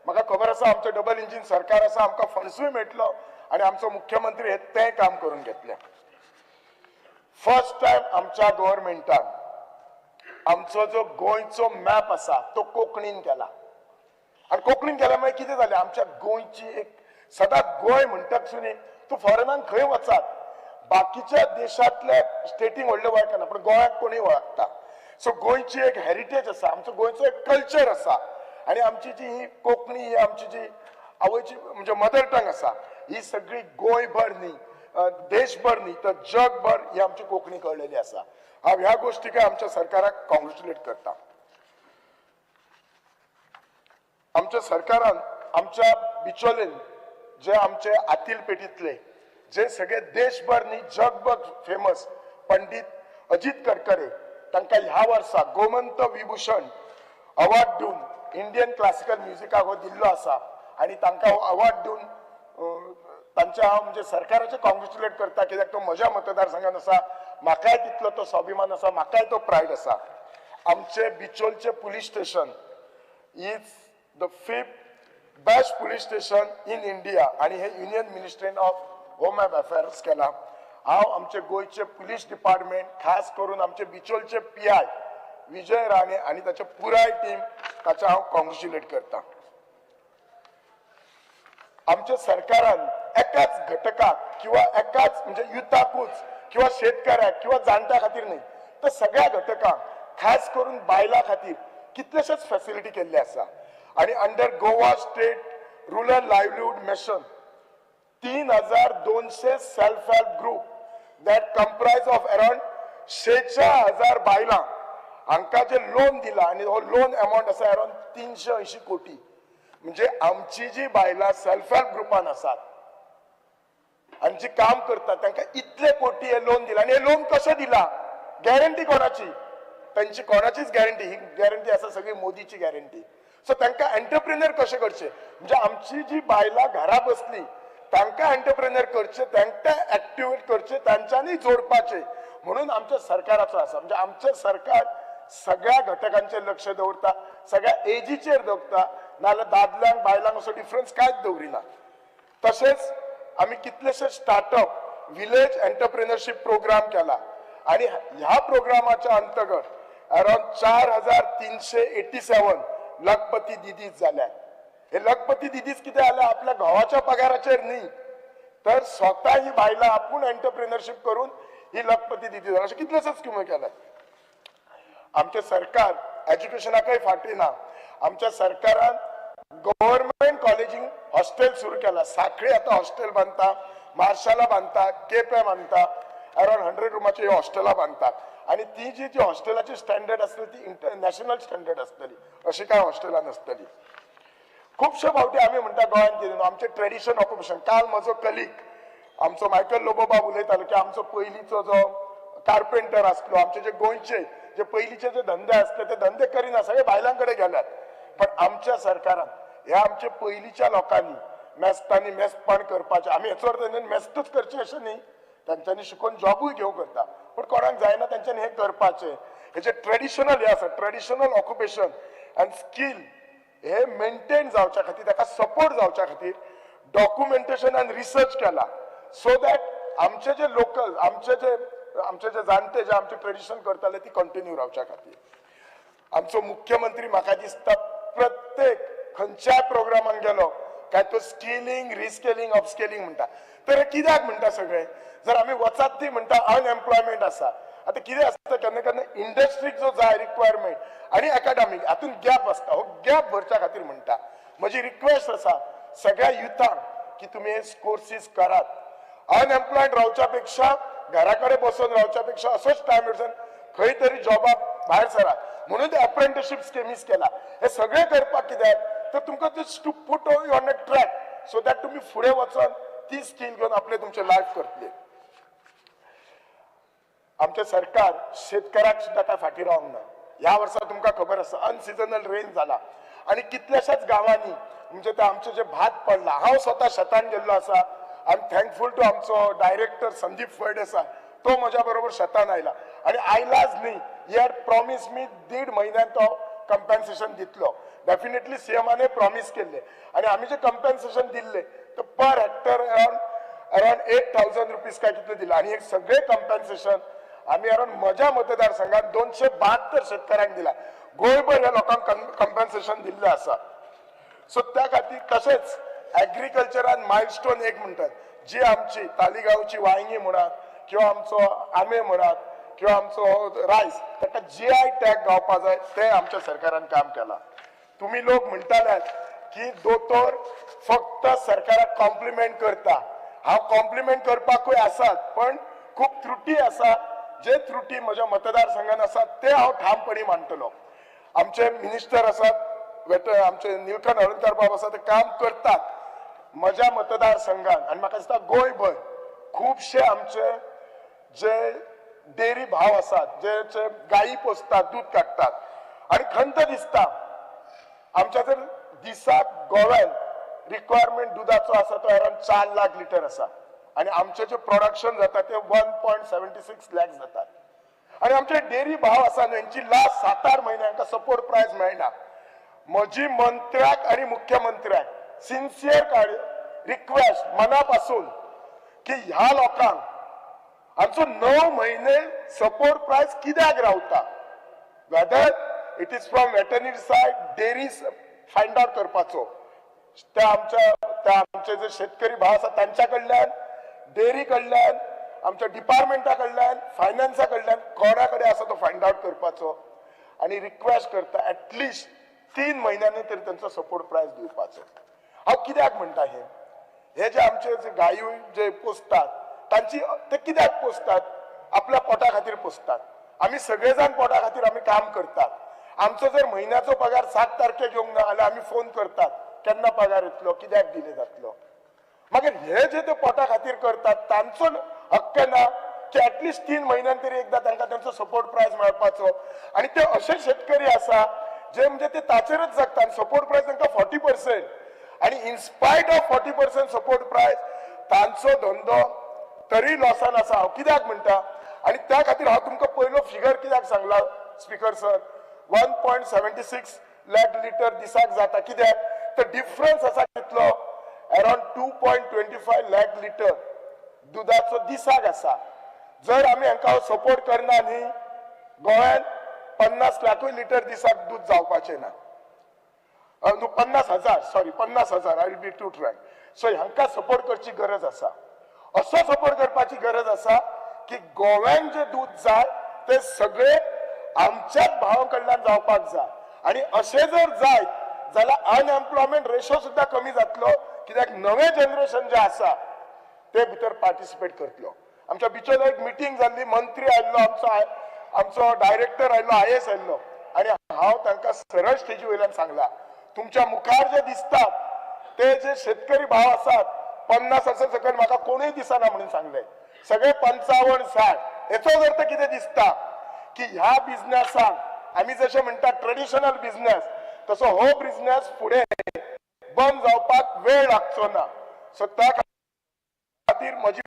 म्हाका खबर आसा आमचें डबल इंजिन सरकार आसा आमकां फंड्सूय मेळटलो आणि आमचो मुख्यमंत्री हे तें काम करून घेतले फर्स्ट टाइम आमच्या गव्हर्नमेंटान आमचो जो गोंयचो मॅप आसा तो कोंकणीन केला आणि कोंकणीन केल्या मागीर कितें जालें आमच्या गोंयची एक सदांच गोंय म्हणटात सुनी तूं फॉरेनाक खंय वचात बाकीच्या देशांतल्या स्टेटींक व्हडलें वळखना पण गोंयाक कोणूय वळखता सो गोंयची एक हेरिटेज आसा आमचो गोंयचो एक कल्चर आसा आणि आमची जी ही कोंकणी ही आमची जी आवयची म्हणजे मदर टंग आसा ही सगळी गोंयभर न्ही देशभर न्ही तर जगभर ही आमची कोंकणी कळलेली आसा हांव ह्या गोष्टीक आमच्या सरकाराक कॉंग्रॅच्युलेट करता आमच्या सरकारान आमच्या बिचोलेन जे आमचे आतील पेटीतले जे सगळे देशभर न्ही जगभर फेमस पंडित अजित कडकडे तांकां ह्या वर्सा गोमंत विभूषण अवॉर्ड दिवन इंडियन क्लासिकल म्युझिकाक हो दिल्लो आसा आणि तांकां हो अवॉर्ड दिवन तांच्या हांव म्हणजे सरकाराचे कॉंग्रॅच्युलेट करता कित्याक तो म्हज्या मतदारसंघान आसा म्हाकाय तितलो तो स्वाभिमान आसा म्हाकाय तो प्रायड आसा आमचे बिचोलचे police station is the 5th best police station in India आणि हे युनियन मिनिस्ट्रीन ऑफ होम अफेअर्स केला हांव आमचे गोयचे पुलीस डिपार्टमेंट खास करून आमचे बिचोलचे PI विजय राणे आणि त्याचे पुराय टीम ताचे हांव कॉंग्रॅच्युलेट करता आमच्या सरकारान एकाच घटकाक किंवा एकाच म्हणजे युथाकूच किंवा शेतकऱ्याक किंवा जाणट्या खातीर न्ही तर सगळ्या घटकांक खास करून बायलां खातीर कितलेशेच फॅसिलिटी केल्ले आसा आणि under Goa state rural livelihood mission 3200 self help group that comprise of around 46,000 बायलां हांकां जे लोन दिला आणि हो लोन अमाउंट आसा अराउंड 380 कोटी म्हणजे आमची जी बायलां सेल्फ हेल्प ग्रुपान आसात आणि जी काम करतात तांकां इतले कोटी हे लोन दिला आणि हे लोन कशें दिला गॅरंटी कोणाची तांची कोणाचीच गॅरंटी ही गॅरंटी आसा सगळी मोदीची गॅरंटी सो तांकां एंटरप्रेन्युअर कशें करचें म्हणजे आमची जी बायलां घरा बसली तांकां एंटरप्रेन्युअर करचें तांकां एक्टिवेट करचें तांच्यांनी जोडपाचें म्हणून आमच्या सरकाराचो आसा म्हणजे आमचें सरकार सगळ्या घटकांचेर लक्ष दवरता सगळ्या एजीचेर दवरता नाल्यार दादल्यांक बायलांक असो डिफरन्स कांयच दवरिना तशेंच आमी कितलेशे स्टार्टअप विलेज एंटरप्रेन्युअरशिप प्रोग्राम केला आणि ह्या प्रोग्रामाच्या अंतर्गत अराउंड 4,387 लखपती दिदीज जाल्यात हे लखपती दिदीज कितें जाल्यार आपल्या घोवाच्या पगाराचेर न्ही तर स्वता ही बायलां आपूण एंटरप्रेन्युअरशिप करून ही लखपती दिदी जाल्यात अशें कितलेशेच स्किमी केल्यात आमचें सरकार एज्युकेशनाकय फाटी ना आमच्या सरकारान गव्हर्नमेंट कॉलेजींक हॉस्टेल सुरू केला साखळी आता हॉस्टेल बांदता मार्शाला बांदता केपें बांदता अराउंड 100 रुमाची हॉस्टेलां बांदतात आणि ती जी हॉस्टेलाची स्टँडर्ड असतली ती इंटरनॅशनल स्टँडर्ड असतली, अशी काय हॉस्टेलां नसतली. खुबशे फावटी आमी म्हणटा गोंयांत कितें न्हू आमचें ट्रेडिशन ऑक्युपेशन. काल म्हजो कलीग आमचो मायकल लोबोबाब उलयतालो की आमचो पयलींचो जो कार्पेंटर आसलो, आमचे जे गोंयचे जे पयलींचे जे धंदे आसले ते धंदे करिना, सगळे बायलां कडेन गेल्यात. पण आमच्या सरकारान ह्या आमच्या पयलींच्या लोकांनी मेस्तांनी मेस्तपण करपाचें, आमी हेचो अर्थ मेस्तूच करचें अशें न्ही, तांच्यांनी शिकून जॉबूय घेवंक करता, पण कोणाक जायना तांच्यांनी हें करपाचें. हेचे ट्रेडिशनल हे आसा, ट्रेडिशनल ऑक्युपेशन आनी स्कील हे मेंटेन जावच्या खातीर, ताका सपोर्ट जावच्या खातीर डॉक्युमेंटेशन आनी रिसर्च केला, सो दॅट आमचे जे लोकल आमचे जे जाणटे जे आमचे ट्रेडिशन करताले ती कंटिन्यू रावच्या खातीर. आमचो मुख्यमंत्री म्हाका दिसता प्रत्येक खंयच्याय प्रोग्रामान गेलो काय तो स्किलिंग रिस्किलिंग अपस्किलिंग म्हणटा. तर हे कित्याक म्हणटा सगळे, जर आमी वचात ती म्हणटा अनएम्प्लॉयमेंट आसा. आता कितें आसता केन्ना केन्ना इंडस्ट्रीक जो जाय रिक्वायरमेंट आनी एकाडेमीक हातून गॅप आसता, हो गॅप भरच्या खातीर म्हणटा. म्हजी रिक्वेस्ट आसा सगळ्या युथांक की तुमी हे कोर्सीस करात. अनएम्प्लॉयड रावच्या पेक्षा घरा कडेन बसून रावच्या पेक्षा असोच टायम वचून खंय तरी जॉबाक भायर सरात. म्हणून ते अप्रेंटिसशीप स्किमीज केला. हे सगळे करपाक कित्याक तर तुमकां just to put on a track so that तुमी फुडें वचून ती स्कील घेवन आपले तुमचे लायफ करतले. आमचे सरकार शेतकऱ्याक सुद्धा काय फाटी रावंक ना. ह्या वर्सा तुमकां खबर आसा अनसिजनल रेन जाला आणि कितल्याशाच गावांनी म्हणजे ते आमचे जे भात पडला. हांव स्वता शेतान गेल्लो आसा. आय एम थँकफूल टू आमचो डायरेक्टर संदीप फळदेसाय, तो म्हज्या बरोबर शेतान आयला आणि आयलाच न्ही, ही हॅड प्रॉमिस मी 1.5 म्हयन्यान तो कंपेन्सेशन दितलो. डेफिनेटली सीएमाने प्रॉमिस केल्ले आणि आमी जे कंपेन्सेशन दिल्ले तर पर हेक्टर अराउंड 8,000 रुपीज काय कितले दिले आणि हे सगळे कंपेन्सेशन आम्ही अराउंड म्हज्या मतदारसंघात 272 शेतकऱ्यांक दिला. गोंयभर ह्या लोकांक कंपेन्सेशन दिल्ले आसा. सो त्या खातीर तशेंच एग्रीकल्चरान मायलस्टोन एक म्हणटात, जी आमची तालिगांवची वांयगी म्हणात किंवा आमचो आंबे म्हणात किंवा आमचो रायस, ताका GI टॅग गावपा जाय, ते आमच्या सरकारान काम केला. तुम्ही लोक म्हणटाले की दोतोर फक्त सरकाराक कॉम्प्लिमेंट करता. हांव कॉम्प्लिमेंट करपाकूय आसात, पण खूप त्रुटी आसा. जे त्रुटी म्हज्या मतदारसंघान आसात ते हांव ठामपणी मांडटलो. आमचे मिनिस्टर आसात, आमचे निलकंठ हळर्णकार बाब आसा, ते काम करतात म्हज्या मतदारसंघान आणि म्हाका दिसता गोंयभर खुबशे आमचे जे डेअरी भाव आसात, जे गायी पोसतात, दूध काडटात आणि खंत दिसता आमच्या जर दिसाक गोव्यान रिक्वायरमेंट दुधाचो आसा तो अराउंड 4 लाख लिटर आसा आणि आमचे जे प्रोडक्शन जाता ते 1.76 लाख जातात. आणि आमचे डेअरी भाव आसा न्हू, यांची लास्ट 7-8 म्हयन्यांका सपोर्ट प्रायस मेळना. म्हजी मंत्र्याक आणि मुख्यमंत्र्याक सिन्सियर रिक्वेस्ट मनापासून की ह्या लोकांक आमचो 9 म्हयने सपोर्ट प्रायस कित्याक रावता, whether it is from veterinary said dairy find out करपाचो. त्या आमचे जे शेतकरी भाव आसा तांच्या कडल्यान, डेअरी कडल्यान, आमच्या डिपार्टमेंटा कडल्यान, फायनान्सा कडल्यान कोणा कडेन आसा तो फायंड आउट करपाचो आणि रिक्वेस्ट करता ऍटलिस्ट 3 म्हयन्यांनी तरी त्यांचा सपोर्ट प्रायस दिवपाचो. हांव कित्याक म्हणटा हे जे आमचे जे गायी जे पोसतात तांची ते कित्याक पोसतात, आपल्या पोटा खातीर पोसतात. आमी सगळेजाण पोटा खातीर आमी काम करतात. आमचो जर म्हयन्याचो पगार 7 तारखेक येवंक ना जाल्यार आमी फोन करतात केन्ना पगार येतलो, कित्याक डिले जातलो. मागीर हे जे ते पोटा खातीर करतात तांचो हक्क ना की ऍटलिस्ट 3 म्हयन्यान तरी एकदा तांकां त्यांचो सपोर्ट प्रायस मेळपाचो. आणि ते असे शेतकरी आसा जे म्हणजे ते ताचेरच जगतात. सपोर्ट प्रायस तांकां 40% आणि इनस्पायट ऑफ 40% सपोर्ट प्रायस तांचो धंदो तरी लॉसान आसा. हांव कित्याक म्हणटा आणि त्या खातीर हांव तुमकां पयलो फिगर कित्याक सांगला स्पीकर सर, 1.76 लाख लिटर दिसाक जाता. कित्याक तर डिफरन्स आसा कितलो, अराउंड 2.25 लाख लिटर दुधाचो दिसाक आसा. जर आमी हांकां सपोर्ट करना न्ही, गोंयान 50 लाखूय लिटर दिसाक दूध जावपाचें ना. 50,000 I will be to try. So हांकां सपोर्ट करची गरज आसा. असो सपोर्ट करपाची गरज आसा की गोव्यान जे दूध जाय ते सगळे आमच्याच भावां कडल्यान जावपाक जाय. आणि अशें जर जायत जाल्यार अनएम्प्लॉयमेंट रेशो सुद्धा कमी जातलो. कित्याक नवे जनरेशन जे आसा ते भितर पार्टिसिपेट करतलो. आमच्या बिचोलो एक मिटींग जाल्ली, मंत्री आयिल्लो आमचो आमचो डायरेक्टर आयलो IAS आयलो आणि हांव तांकां सरळ स्टेजी वयल्यान सांगला तुमच्या मुखार जे दिसतात ते जे शेतकरी भाव असतात 50 वर्सां सकयल म्हाका कोणूय दिसना म्हणून सांगले सगळे 55-60 हेचो अर्थ कितें दिसता की ह्या बिझनेसांक आमी जशें म्हणटा ट्रेडिशनल बिझनेस तसो हो बिझनेस फुडें बंद जावपाक वेळ लागचो ना सो त्या खातीर म्हजी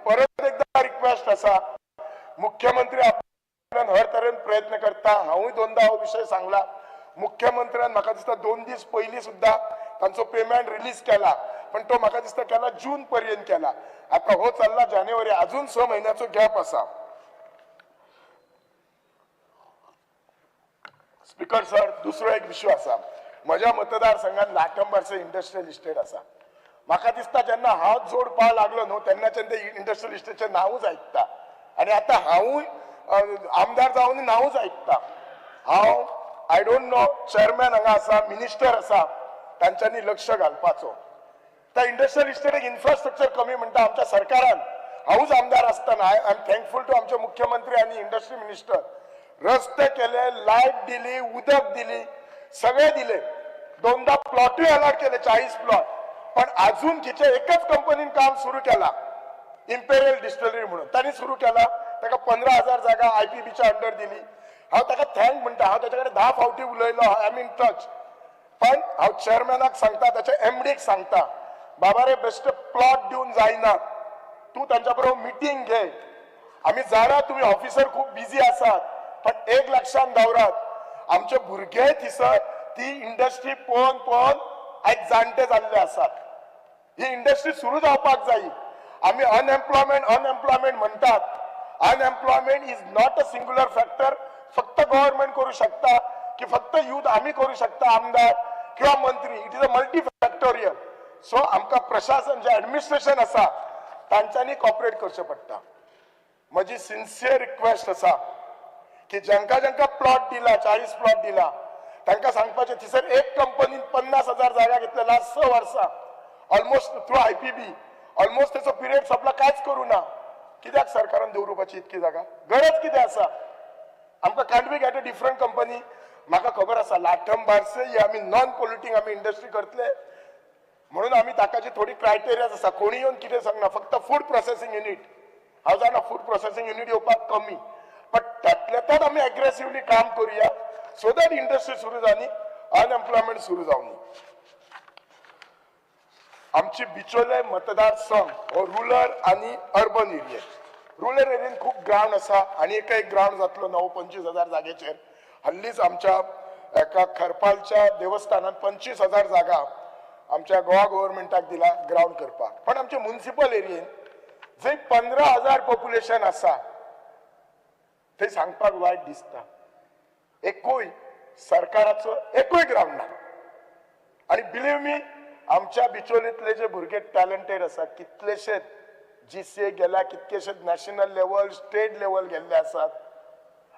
परत एकदा रिक्वेस्ट आसा मुख्यमंत्री आपल्यान हर तरेन प्रयत्न करता हांवूय दोनदा हो विशय सांगला मुख्यमंत्र्यान म्हाका दिसता 2 दीस पयलीं सुद्दां तांचो पेमेंट रिलीज केला पण तो म्हाका दिसता केला जून पर्यंत केला आता हो चल्ला जानेवारी अजून 6 म्हयन्याचो गॅप आसा स्पीकर सर दुसरो एक विशय आसा म्हज्या मतदारसंघात लाटंबारचे इंडस्ट्रियल इस्टेट आसा म्हाका दिसता जेन्ना हांव जोडपाक लागलो न्हू तेन्नाच्यान ते इंडस्ट्रियल इस्टेटचें नांवूच आयकता आनी आतां हांवूय आमदार जावन नांवूच आयकता हांव आय डोंट नो चेअरमॅन हांगा आसा मिनिस्टर आसा तांच्यांनी लक्ष घालपाचो त्या इंडस्ट्रियल इस्टेटीक इन्फ्रास्ट्रक्चर कमी म्हणटा आमच्या सरकारान हांवूच आमदार आसतना आय एम थँकफूल टू आमचे मुख्यमंत्री आनी इंडस्ट्री मिनिस्टर रस्ते केले लायट दिली उदक दिली सगळे दिले 2दा प्लॉटूय अलॉट केले 40 प्लॉट पण अजून तिचे एकच कंपनीन काम सुरू केला इम्पेरियल डिस्टिलरी म्हणून त्यांनी सुरू केला ताका 15,000 जागा IPBच्या अंडर दिली हांव ताका थँक म्हणटा हांव त्याच्या कडेन 10 फावटी उलयलो आय एम इन टच पण हांव चेअरमॅनाक सांगता त्याच्या MDक सांगता बाबा रे बेस्ट प्लॉट दिवन जायना तू तांच्या बरोबर मिटींग घे आम्ही जाणा तुम्ही ऑफिसर खूप बिझी आसात पण एक लक्षात दवरात आमचे भुरगे थिसर ती इंडस्ट्री पळोवन आज जाणटे जाल्ले आसात ही इंडस्ट्री सुरू जावपाक जाय आम्ही अनएम्प्लॉयमेंट म्हणतात unemployment is not a singular factor फक्त गव्हर्नमेंट करू शकता की फक्त युथ आम्ही करू शकता आमदार किंवा मंत्री it is a multi factorial so आमकां प्रशासन जे ऍडमिनिस्ट्रेशन आसा तांच्यांनी कॉपरेट करचें पडटा म्हजी सिन्सियर रिक्वेस्ट आसा की ज्यांका प्लॉट दिला 40 प्लॉट दिला तांकां सांगपाचें थंयसर एक कंपनीन 50,000 जागा घेतल्या लास्ट 6 वर्सां ऑलमोस्ट थ्रू IPB ऑलमोस्ट त्याचो पिरियड सोंपला कांयच करूं ना कित्याक सरकारान दवरुपाची इतकी जागा गरज कितें आसा आमकां can't be get a different company म्हाका खबर आसा लाटंबारसे ही आमी नॉन पोल्युटिंग आमी इंडस्ट्री करतले म्हणून आमी ताकाची थोडी क्रायटेरियाज आसा कोणी येवन कितें सांगना फक्त फूड प्रोसेसिंग युनिट हांव जाणा फूड प्रोसेसिंग युनिट येवपाक कमी पण त्यातल्यात आमी एग्रेसिव्हली काम करूया सो दॅट इंडस्ट्री सुरू जाली अनएम्प्लॉयमेंट सुरू जावनी आमची बिचोले मतदारसंघ हो रुरल आणि अर्बन एरिया रुरल एरियेन खूप ग्राउंड आसा आणि एक ग्राउंड जातलो 25,000 जागेचेर हल्लीच आमच्या एका खरपालच्या देवस्थानात 25,000 जागा आमच्या गोवा गव्हर्नमेंटाक दिला ग्राउंड करपाक पण आमच्या म्युनिसिपल एरियेन जे 15,000 पॉप्युलेशन आसा ते सांगपाक वायट दिसता एकूय सरकाराचो एकूय ग्राउंड ना आणि बिलीव मी आमच्या बिचोलीतले जे भुरगे टॅलेंटेड आसा कितलेशेच GCA गेला कितकेशेच नॅशनल लेवल स्टेट लेवल गेल्ले आसात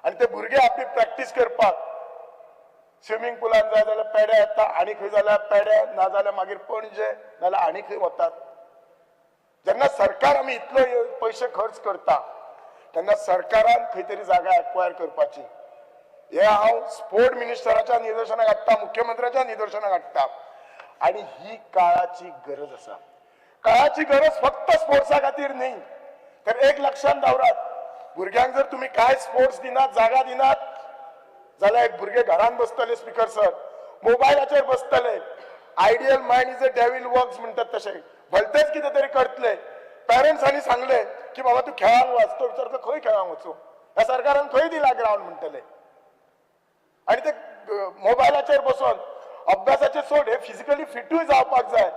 आणि ते भुरगे आपली प्रॅक्टिस करपाक स्विमिंग पुलान जाय जाल्यार पेडे येता आनी खंय जाल्यार पेडे ना जाल्यार मागीर पणजे नाल्यार आनी खंय वतात जेन्ना सरकार आमी इतलो पयशे खर्च करता तेन्ना सरकारान खंय तरी जागा एक्वायर करपाची हे हांव स्पोर्ट मिनिस्टराच्या निदर्शनाक हाडटा मुख्यमंत्र्याच्या निदर्शनाक हाडटा आणि ही काळाची गरज आसा काळाची गरज फक्त स्पोर्ट्सा खातीर न्ही तर एक लक्षात दवरात भुरग्यांक जर तुम्ही काय स्पोर्ट्स दिनात जागा दिनात जाल्यार एक भुरगे घरान बसतले स्पीकर सर मोबायलाचेर बसतले ideal mind is a devil works म्हणतात तशे भलतेच कितें तरी करतले पॅरेंट्सांनी सांगले की बाबा तू खेळांक वच तो विचारता खंय खेळांक वचूं ह्या सरकारान खंय दिला ग्राउंड म्हणटले आणि ते मोबायलाचेर बसून अभ्यासाचे सोड हे फिजिकली फिटूय जावपाक जाय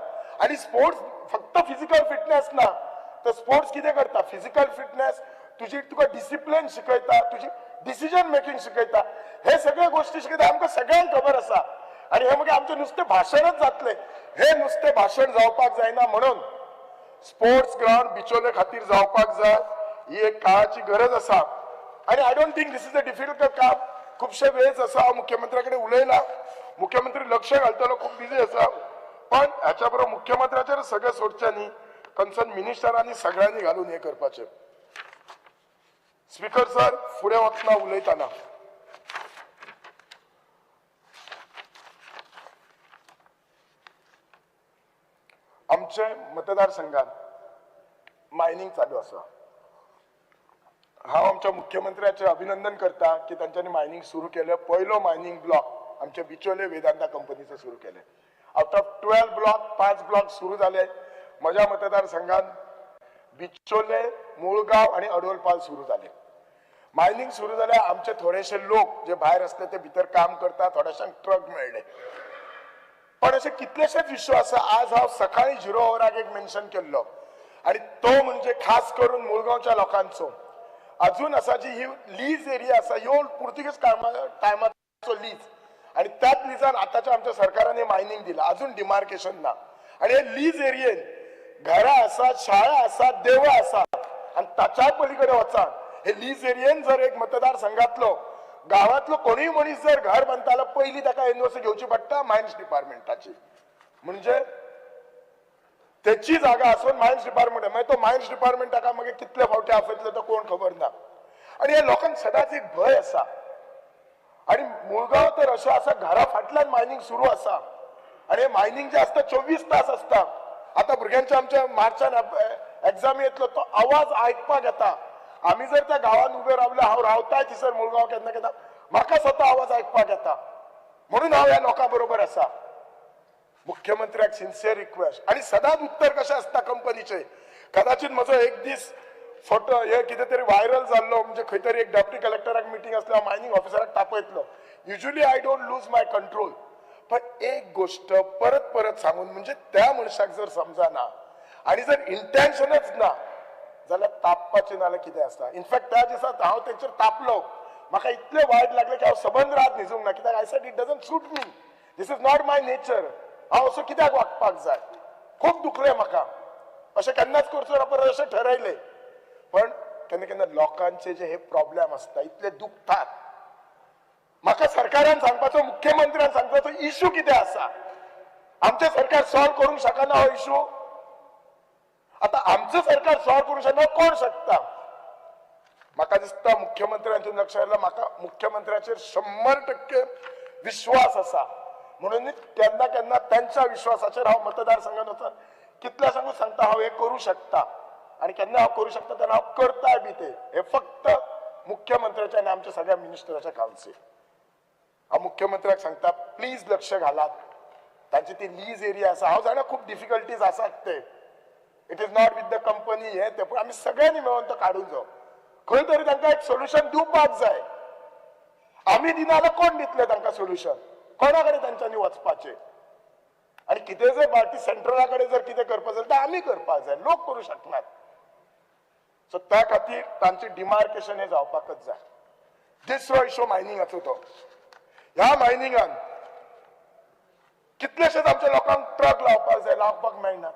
आणि स्पोर्ट्स फक्त फिजिकल फिटनेस ना तर स्पोर्ट्स कितें करता फिजिकल फिटनेस तुका डिसिप्लिन शिकयता तुजी डिसिजन मेकिंग शिकयता हे सगळे गोष्टी शिकयता आमकां सगळ्यांक खबर आसा आणि हे मागीर आमचें नुसतें भाशणच जातलें हे नुसतें भाशण जावपाक जायना म्हणून स्पोर्ट्स ग्राउंड बिचोले खातीर जावपाक जाय ही एक काळाची गरज आसा आणि I don't think this is a difficult काम खुबशे वेळेस आसा हांव मुख्यमंत्र्या कडेन उलयला मुख्यमंत्री लक्ष घालतलो खूप बिझी आसा पण ह्याच्या बरोबर मुख्यमंत्र्याचेर सगळें सोडचें न्ही कन्सर्न मिनिस्टरांनी सगळ्यांनी घालून हे करपाचें स्पीकर सर, फुडें वतना उलयतना आमचे मतदारसंघात मायनिंग चालू आसा. हांव आमच्या मुख्यमंत्र्याचे अभिनंदन करता की तांच्यांनी मायनिंग सुरू केले. पयलो मायनिंग ब्लॉक आमचे बिचोले वेदांता कंपनीचे सुरू केले. आउट ऑफ 12 ब्लॉक 5 ब्लॉक सुरू झाले. म्हज्या मतदारसंघात बिचोले, मुळगाव आणि अडोलपाल सुरू झाले. मायनिंग सुरू जाल्यार आमचे थोडेशे लोक जे भायर असले ते भितर काम करता, थोड्याशांक ट्रक मेळ्ळे. पण असे कितलेशेच इश्यू आसा. आज हांव सकाळी 0 वराक एक मेन्शन केल्लो आणि तो म्हणजे खास करून मुळगावच्या लोकांचो. अजून असा जी ही लीज एरिया असा ह्यो पुर्तुगीज टायमाचो लीज आणि त्याच लिजान आताच्या आमच्या सरकारान मायनिंग दिला. अजून डिमार्केशन ना. आणि हे लीज एरियेन घरां आसात, शाळा आसात, देवळां आसात आणि ताच्या पलीकडे वचान हे लीज एरियेन जर एक मतदारसंघातलो गावातलो कोणीय मनीस जर घर बांदतालो पयलीं ताका एनओसी घेवची पडटा मायन्स डिपार्टमेंटाची. म्हणजे त्याची जागा असून मायन्स डिपार्टमेंट मागीर तो मायन्स डिपार्टमेंट ताका मागीर कितले फावटी आफयतले तो कोण खबर ना. आणि हे लोकांक सदांच एक भंय आसा. आणि मुळगाव तर अशें आसा घरा फाटल्यान मायनिंग सुरू आसा आणि हे मायनिंग जे आसता 24 तास आसता. आता भुरग्यांच्या आमच्या मार्चान एग्जामी येतलो तो आवाज आयकपाक येता. आम्ही जर त्या गावात उभे रावले, हांव रावताय थंयसर मुळगांव केन्ना केन्ना म्हाका स्वता आवाज आयकपाक येता. म्हणून हांव ह्या लोकां बरोबर आसा. मुख्यमंत्र्याक सिन्सियर रिक्वेस्ट आणि सदांच उत्तर कशें आसता कंपनीचे. कदाचित म्हजो एक दीस फोटो हे कितें तरी व्हायरल जाल्लो म्हणजे खंय तरी एक डेप्युटी कलेक्टराक मिटींग आसल्यार मायनिंग ऑफिसराक तापयतलो. Usually I don't lose my control. पण एक गोष्ट परत परत सांगून म्हणजे त्या मनशाक जर समजना आणि जर इंटेन्शनच ना जाल्यार तापपाचें नाल्यार कितें आसता. इनफॅक्ट त्या दिसा हांव तेचेर तापलो. म्हाका इतलें वायट लागलें की हांव सबंद रात न्हिजूंक ना. कित्याक I said it doesn't suit me. This is not my nature. हांव असो कित्याक वागपाक जाय. खूब दुखलें म्हाका. अशें केन्नाच करचो ना परत अशें ठरयलें. पण केन्ना केन्ना लोकांचे जे हे प्रॉब्लेम आसता इतले दुखतात. म्हाका सरकारान सांगपाचो, मुख्यमंत्र्यान सांगपाचो इश्यू कितें आसा. आमचें सरकार सॉल्व करूंक शकना हो इश्यू. आता आमचं सरकार सॉल्व करूंक शकना कोण शकता. म्हाका दिसता मुख्यमंत्र्यांचे लक्ष आयला. म्हाका मुख्यमंत्र्याचेर 100% विश्वास आसा. म्हणून केन्ना केन्ना त्यांच्या विश्वासाचेर हांव मतदारसंघात वचून कितल्या सांगता हांव हे करू शकता आणि केन्ना हांव करू शकता तेन्ना हांव करताय बी ते. हे फक्त मुख्यमंत्र्याचे आणि आमच्या सगळ्या मिनिस्टराच्या कामचे. हांव मुख्यमंत्र्याक सांगता प्लीज लक्ष घालात. तांची ती लीज एरिया आसा. हांव जाणा खूप डिफिकल्टीज आसात ते. It is not with the company हे ते पण आमी सगळ्यांनी मेळून तो काडून जावं. खंय तरी तांकां एक सोल्युशन दिवपाक जाय. आमी दिना जाल्यार कोण दितले तांकां सोल्युशन. कोणा कडेन तांच्यांनी वचपाचें. आणि कितें जर बाकी सेंट्रला कडेन जर कितें करपाक जाय तर आमी करपाक जाय. लोक करूं शकनात. सो त्या खातीर तांचे डिमार्केशन हे जावपाकच जाय. दुसरो इश्यू मायनिंगाचो तो. ह्या मायनिंगान कितलेशेच आमच्या लोकांक ट्रक लावपाक जाय, लावपाक मेळना.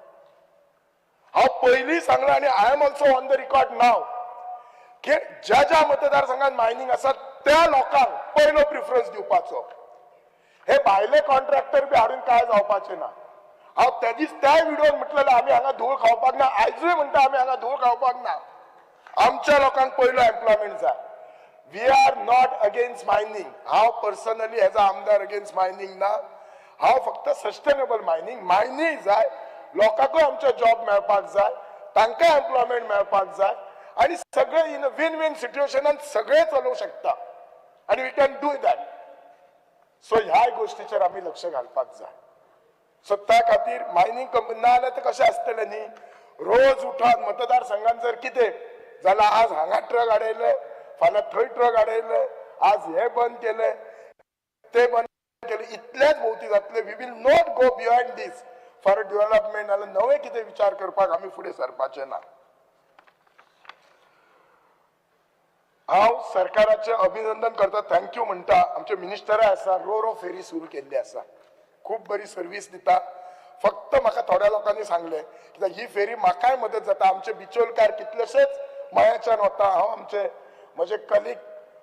हांव पयलीं सांगलां आणि I am also on the record नाव की ज्या ज्या मतदारसंघात मायनिंग आसा त्या लोकांक पयलो प्रिफरन्स दिवपाचो. हे भायले कॉन्ट्रॅक्टर बी हाडून काय जावपाचे ना. हांव त्या दीस त्या व्हिडिओन म्हटलेलें आमी हांगा धूळ खावपाक ना. आयजूय म्हणटा आमी हांगा धूळ खावपाक ना. आमच्या लोकांक पयलो एम्प्लॉयमेंट जाय. We are not against mining. हांव पर्सनली एज अ आमदार अगेन्स्ट मायनिंग ना. हांव फक्त सस्टेनेबल मायनिंग. मायनिंग जाय, लोकांकूय आमचे जॉब मेळपाक जाय, तांकां एम्प्लॉयमेंट मेळपाक जाय आणि सगळे इन विन विन सिच्युएशनान सगळे चलोवंक शकता आणि we can do that. So ह्या गोष्टीचेर आमी लक्ष घालपाक जाय. सो त्या खातीर मायनिंग कंपनी ना जाल्यार ते कशें आसतलें न्ही. रोज उठोन मतदारसंघान जर कितें जाल्यार आज हांगा ट्रक हाडयले, फाल्यां थंय ट्रक हाडयले, आज हे बंद केले, ते बंद केले, इतलेच भोवती जातले. We will not go beyond this for development. नाल्यार नवे कितें विचार करपाक आमी फुडें सरपाचे ना. हांव सरकाराचे अभिनंदन करता. थँक्यू म्हणटा. आमचे मिनिस्टराय आसा. रो फेरी सुरू केल्ली आसा. खूप बरी सर्व्हिस दिता. फक्त म्हाका थोड्या लोकांनी सांगले कित्याक ही फेरी म्हाकाय मदत जाता. आमचे बिचोलकार कितलेशेच मयाच्यान वता. हांव आमचे म्हजे कलीग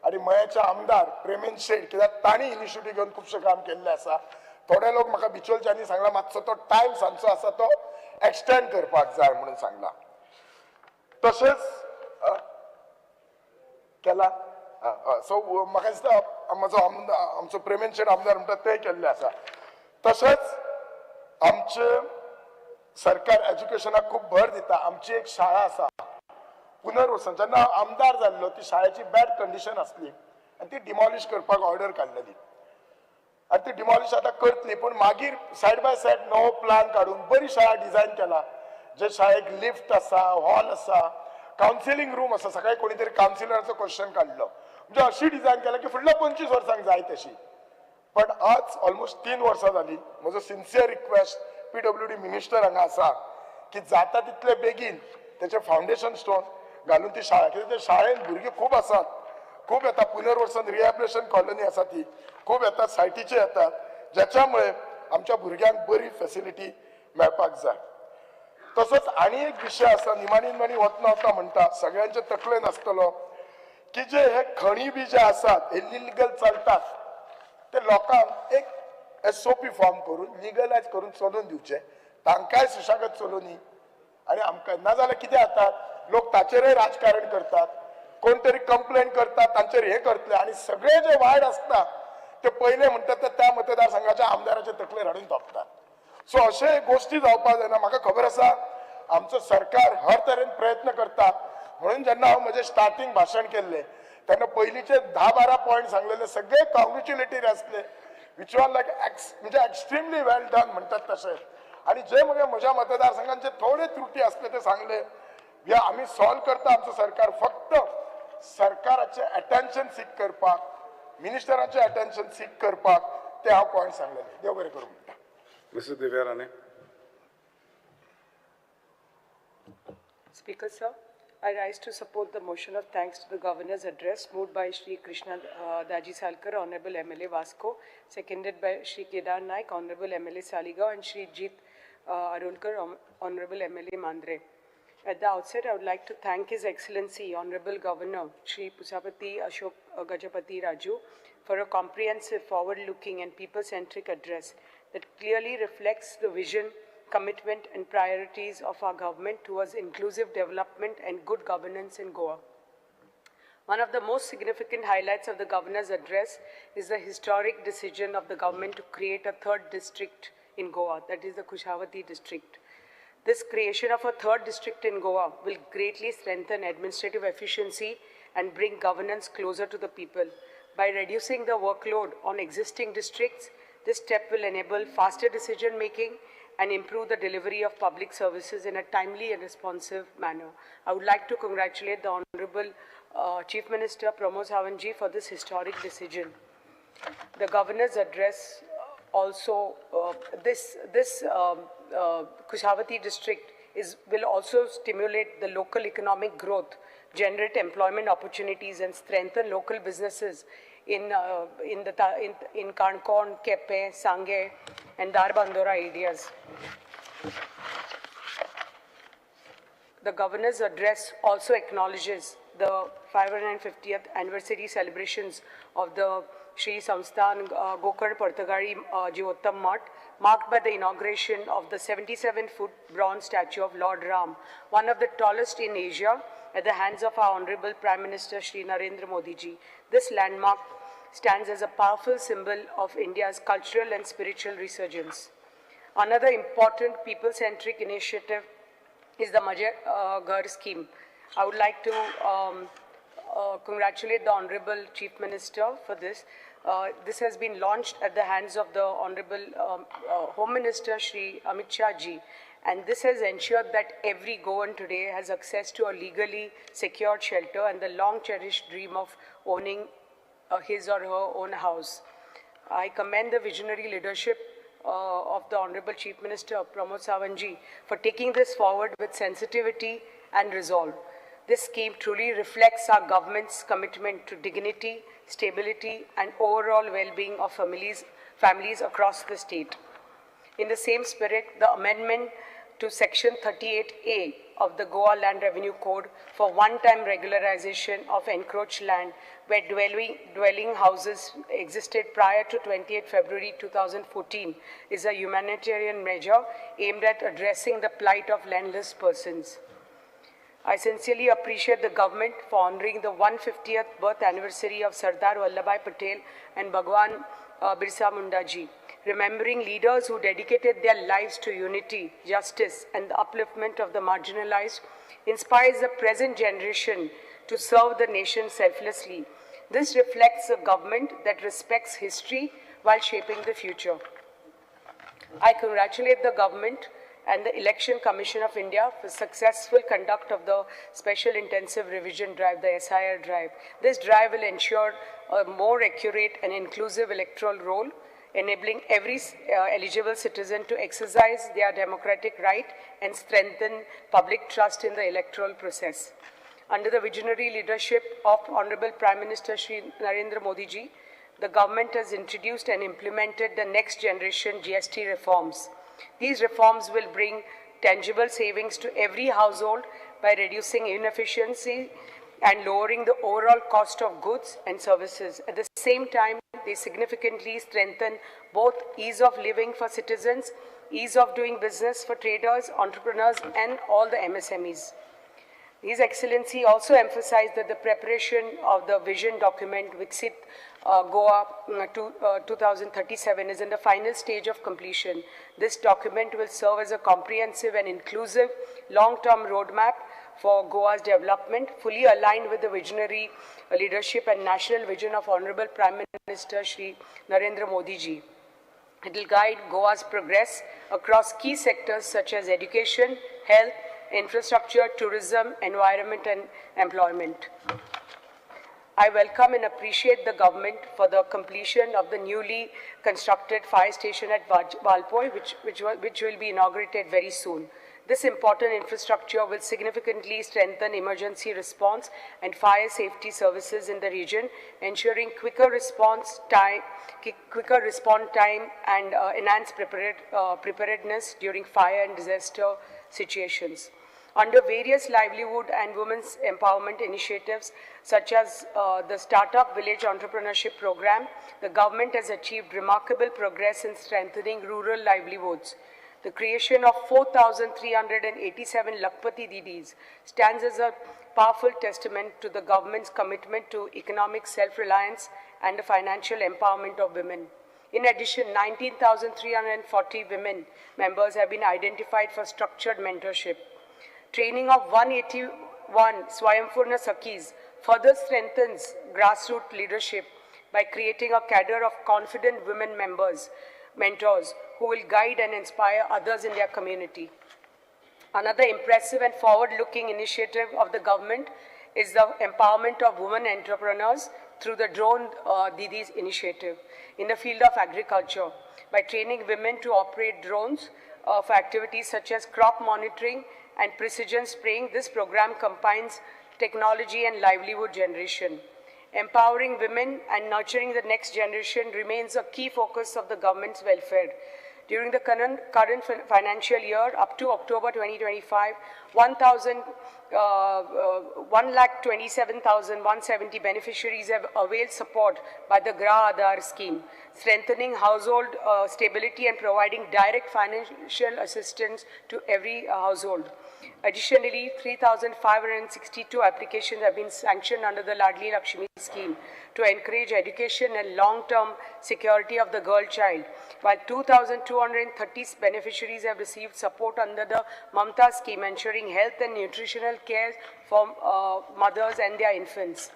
आणि मयाचे आमदार प्रेमेंद्र शेट कित्याक तांणी इनिशिएटीव घेवन खुबशें काम केल्लें आसा. थोडे लोक म्हाका बिचोलच्यांनी सांगला मातसो तो टायम सांजचो आसा तो एक्सटेंड करपाक जाय म्हणून सांगला. तशेंच केला सो म्हाका दिसता म्हजो आमचो प्रेमेंचेर आमदार म्हणटा ते केल्ले आसा तशेंच आमचे सरकार एज्युकेशनाक खूब भर दिता आमची एक शाळा आसा पुनर्वसन जेन्ना हांव आमदार जाल्लो ती शाळेची बॅड कंडिशन आसली आनी ती डिमॉलिश करपाक ऑर्डर काडलेली आनी ती डिमॉलिश आतां करतली पूण मागीर सायड बाय सायड नवो प्लान काडून बरी शाळा डिझायन केला जे शाळेक लिफ्ट आसा हॉल आसा कावन्सिलींग रूम आसा सकाळी कोणी तरी कावन्सिलराचो क्वेश्चन काडलो म्हणजे अशी डिझायन केला की फुडल्या 25 वर्सांक जाय तशी पण आज ऑलमोस्ट 3 वर्सां जाली म्हजो सिन्सियर रिक्वेस्ट PWD मिनिस्टर हांगा आसा की जाता तितले बेगीन त्याचे फाउंडेशन स्टोन घालून ती शाळा कित्याक त्या शाळेन भुरगे खूब आसात खूब येता पुनर्वसन रिहॅबिलिटेशन कॉलनी आसा ती खूब येतात सायटीचे येतात ज्याच्यामुळे आमच्या भुरग्यांक बरी फॅसिलिटी मेळपाक जाय तसोच आनी एक विशय आसा निमाणी वतना वता म्हणटा सगळ्यांचे तकलेन आसतलो की जे हे खणी बी जे आसात हे इलिगल चलतात ते लोकांक एक SOP फॉर्म करून लिगलायज करून चलोवन दिवचे तांकांय सुशागत चलोवनी आनी आमकां नाजाल्यार कितें जातात लोक ताचेरय राजकारण करतात कोण तरी कंप्लेंट करतात तांचेर हे करतले आनी सगळे जे वायड आसता ते पयले म्हणटात ते त्या मतदारसंघाच्या आमदाराचे तकलेर हाडून तोपतात सो अशे गोष्टी जावपाक जायना म्हाका खबर आसा आमचो सरकार हर तरेन प्रयत्न करता म्हणून जेन्ना हांव म्हजें स्टार्टींग भाशण केल्लें तेन्ना पयलींचे 10-12 पॉयंट सांगलेले सगळे कॉंग्रेच्युलेटरी आसले विच वर लायक म्हणजे एक्स्ट्रीमली वेल डन म्हणटात तशें आनी जे म्हज्या मतदारसंघांचे थोडे त्रुटी आसले ते सांगले आमी सॉल्व करता आमचो सरकार फक्त सरकाराचे अटेन्शन सीक करपाक मिनिस्टरांचे अटेन्शन सीक करपाक ते हांव पॉयंट सांगलेले देव बरें करूं म्हणटा Mrs Divya Rane. Speaker, sir, I rise to support the motion of thanks to the Governor's address moved by Shri Krishna Daji Salkar, Honorable MLA Vasco, seconded by Shri Kedar Naik, Honorable MLA Saligaon, and Shri Jeet Arulkar, Honorable MLA Mandre. At the outset, I would like to thank His Excellency, Honorable Governor Shri Pushapati Ashok Gajapati Raju, for a comprehensive, forward-looking and people-centric address that clearly reflects the vision, commitment and priorities of our government towards inclusive development and good governance in Goa. One of the most significant highlights of the Governor's address is the historic decision of the government to create a third district in Goa, that is the Kushavati district. This creation of a third district in Goa will greatly strengthen administrative efficiency and bring governance closer to the people. By reducing the workload on existing districts, this step will enable faster decision making and improve the delivery of public services in a timely and responsive manner. I would like to congratulate the Honorable Chief Minister Pramod Sawanth for this historic decision. The Governor's address also, Kushavati district will also stimulate the local economic growth, generate employment opportunities and strengthen local businesses in Kankon, Kepe, Sange and Darbandora areas. The Governor's address also acknowledges the 550th anniversary celebrations of the Shri Samsthan Gokar Partagari Jivottam Mat, marked by the inauguration of the 77-foot bronze statue of Lord Ram, one of the tallest in Asia, at the hands of our Honorable Prime Minister Shri Narendra Modi ji. This landmark stands as a powerful symbol of India's cultural and spiritual resurgence. Another important people-centric initiative is the Majhe Ghar scheme. I would like to congratulate the Honorable Chief Minister for this. This has been launched at the hands of the Honorable Home Minister Shri Amit Shah ji, and this has ensured that every Goan today has access to a legally secured shelter and the long-cherished dream of owning his or her own house. I commend the visionary leadership of the Honorable Chief Minister Pramod Sawanth for taking this forward with sensitivity and resolve. This scheme truly reflects our government's commitment to dignity, stability and overall well-being of families across the state. In the same spirit, the amendment to Section 38A of the Goa Land Revenue Code for one-time regularization of encroached land where dwelling houses existed prior to 28 February 2014 is a humanitarian measure aimed at addressing the plight of landless persons. I sincerely appreciate the government for honoring the 150th birth anniversary of Sardar Vallabhbhai Patel and Bhagwan Birsa Munda ji, remembering leaders who dedicated their lives to unity, justice, and the upliftment of the marginalized, inspires the present generation to serve the nation selflessly. This reflects a government that respects history while shaping the future. I congratulate the government and the Election Commission of India for successful conduct of the Special Intensive Revision Drive, the SIR drive. This drive will ensure a more accurate and inclusive electoral roll, enabling every eligible citizen to exercise their democratic right and strengthen public trust in the electoral process. Under the visionary leadership of Honorable Prime Minister Shri Narendra Modi ji, the government has introduced and implemented the next generation GST reforms. These reforms will bring tangible savings to every household by reducing inefficiency and lowering the overall cost of goods and services. At the same time, they significantly strengthen both ease of living for citizens, ease of doing business for traders, entrepreneurs, and all the MSMEs. His Excellency also emphasized that the preparation of the vision document Viksit Goa 2037 is in the final stage of completion. This document will serve as a comprehensive and inclusive long-term roadmap for Goa's development, fully aligned with the visionary leadership and national vision of Honorable Prime Minister Shri Narendra Modi ji. It will guide Goa's progress across key sectors such as education, health, infrastructure, tourism, environment, and employment. I welcome and appreciate the government for the completion of the newly constructed fire station at Valpoi, which will be inaugurated very soon. This important infrastructure will significantly strengthen emergency response and fire safety services in the region, ensuring quicker response time and enhanced preparedness during fire and disaster situations. Under various livelihood and women's empowerment initiatives, such as the Startup Village Entrepreneurship Program, the government has achieved remarkable progress in strengthening rural livelihoods. The creation of 4,387 Lakpati Didis stands as a powerful testament to the government's commitment to economic self-reliance and the financial empowerment of women. In addition, 19,340 women members have been identified for structured mentorship. Training of 181 Swayambhurna Sakhis further strengthens grassroots leadership by creating a cadre of confident women mentors who will guide and inspire others in their community. Another impressive and forward-looking initiative of the government is the empowerment of women entrepreneurs through the Drone Didis initiative in the field of agriculture. By training women to operate drones for activities such as crop monitoring and precision spraying, this program combines technology and livelihood generation. Empowering women and nurturing the next generation remains a key focus of the government's welfare. During the current financial year, up to October 2025, 1,27,170 beneficiaries have availed support by the Grah Aadhar scheme, strengthening household stability and providing direct financial assistance to every household. Additionally, 3,562 applications have been sanctioned under the Ladli Lakshmi scheme to encourage education and long-term security of the girl child, while 2,230 beneficiaries have received support under the Mamta scheme, ensuring health and nutritional care for mothers and their infants.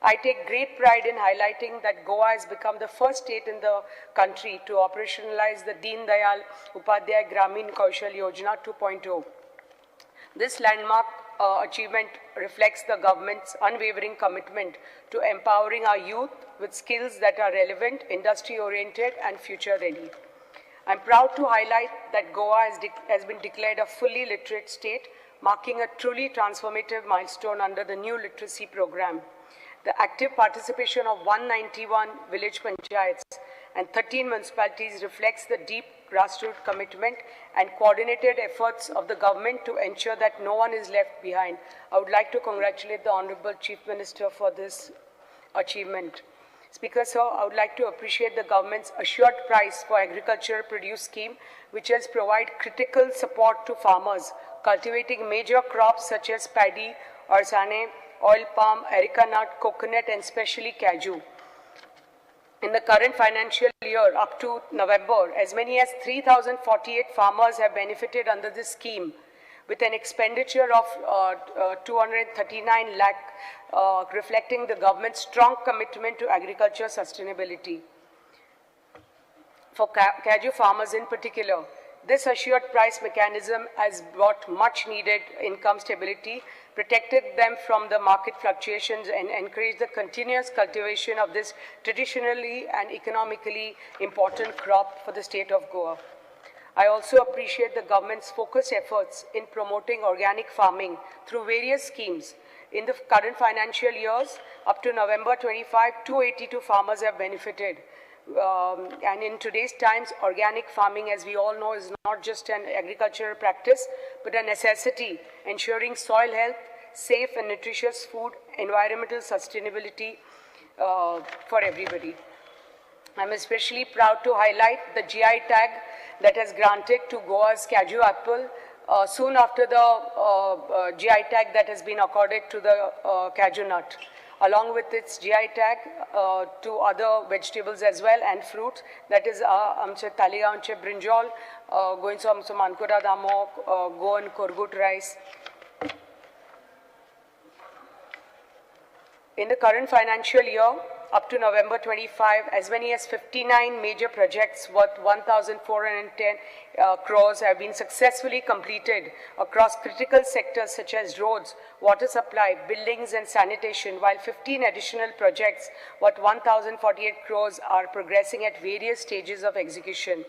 I take great pride in highlighting that Goa has become the first state in the country to operationalize the Deen Dayal Upadhyay Gramin Kaushal Yojana 2.0. This landmark achievement reflects the government's unwavering commitment to empowering our youth with skills that are relevant, industry-oriented, and future-ready. I'm proud to highlight that Goa has been declared a fully literate state, marking a truly transformative milestone under the new literacy program. The active participation of 191 village panchayats and 13 municipalities reflects the deep grassroots commitment and coordinated efforts of the government to ensure that no one is left behind. I would like to congratulate the Honorable Chief Minister for this achievement. Speaker, sir, I would like to appreciate the government's assured price for agricultural produce scheme, which has provided critical support to farmers cultivating major crops such as paddy, arsane, oil palm, areca nut, coconut, and especially cashew. In the current financial year, up to November, as many as 3,048 farmers have benefited under this scheme, with an expenditure of 239 lakh, reflecting the government's strong commitment to agriculture sustainability. For cashew farmers in particular, this assured price mechanism has brought much needed income stability, protected them from the market fluctuations, and encouraged the continuous cultivation of this traditionally and economically important crop for the state of Goa. I also appreciate the government's focused efforts in promoting organic farming through various schemes. In the current financial years, up to November 25, 282 farmers have benefited. And in today's times, organic farming, as we all know, is not just an agricultural practice, but a necessity, ensuring soil health, safe and nutritious food, environmental sustainability for everybody. I'm especially proud to highlight the GI tag that has granted to Goa's cashew apple soon after the GI tag that has been accorded to the cashew nut, along with its GI tag to other vegetables as well and fruits. That is आमचे तालिगांव आमचे brinjal, गोंयचो आमचो मानकुराद दामो, Goan कोरगूट rice. In the current financial year, up to November 25, as many as 59 major projects worth 1,410 crores have been successfully completed across critical sectors such as roads, water supply, buildings and sanitation, while 15 additional projects worth 1,048 crores are progressing at various stages of execution.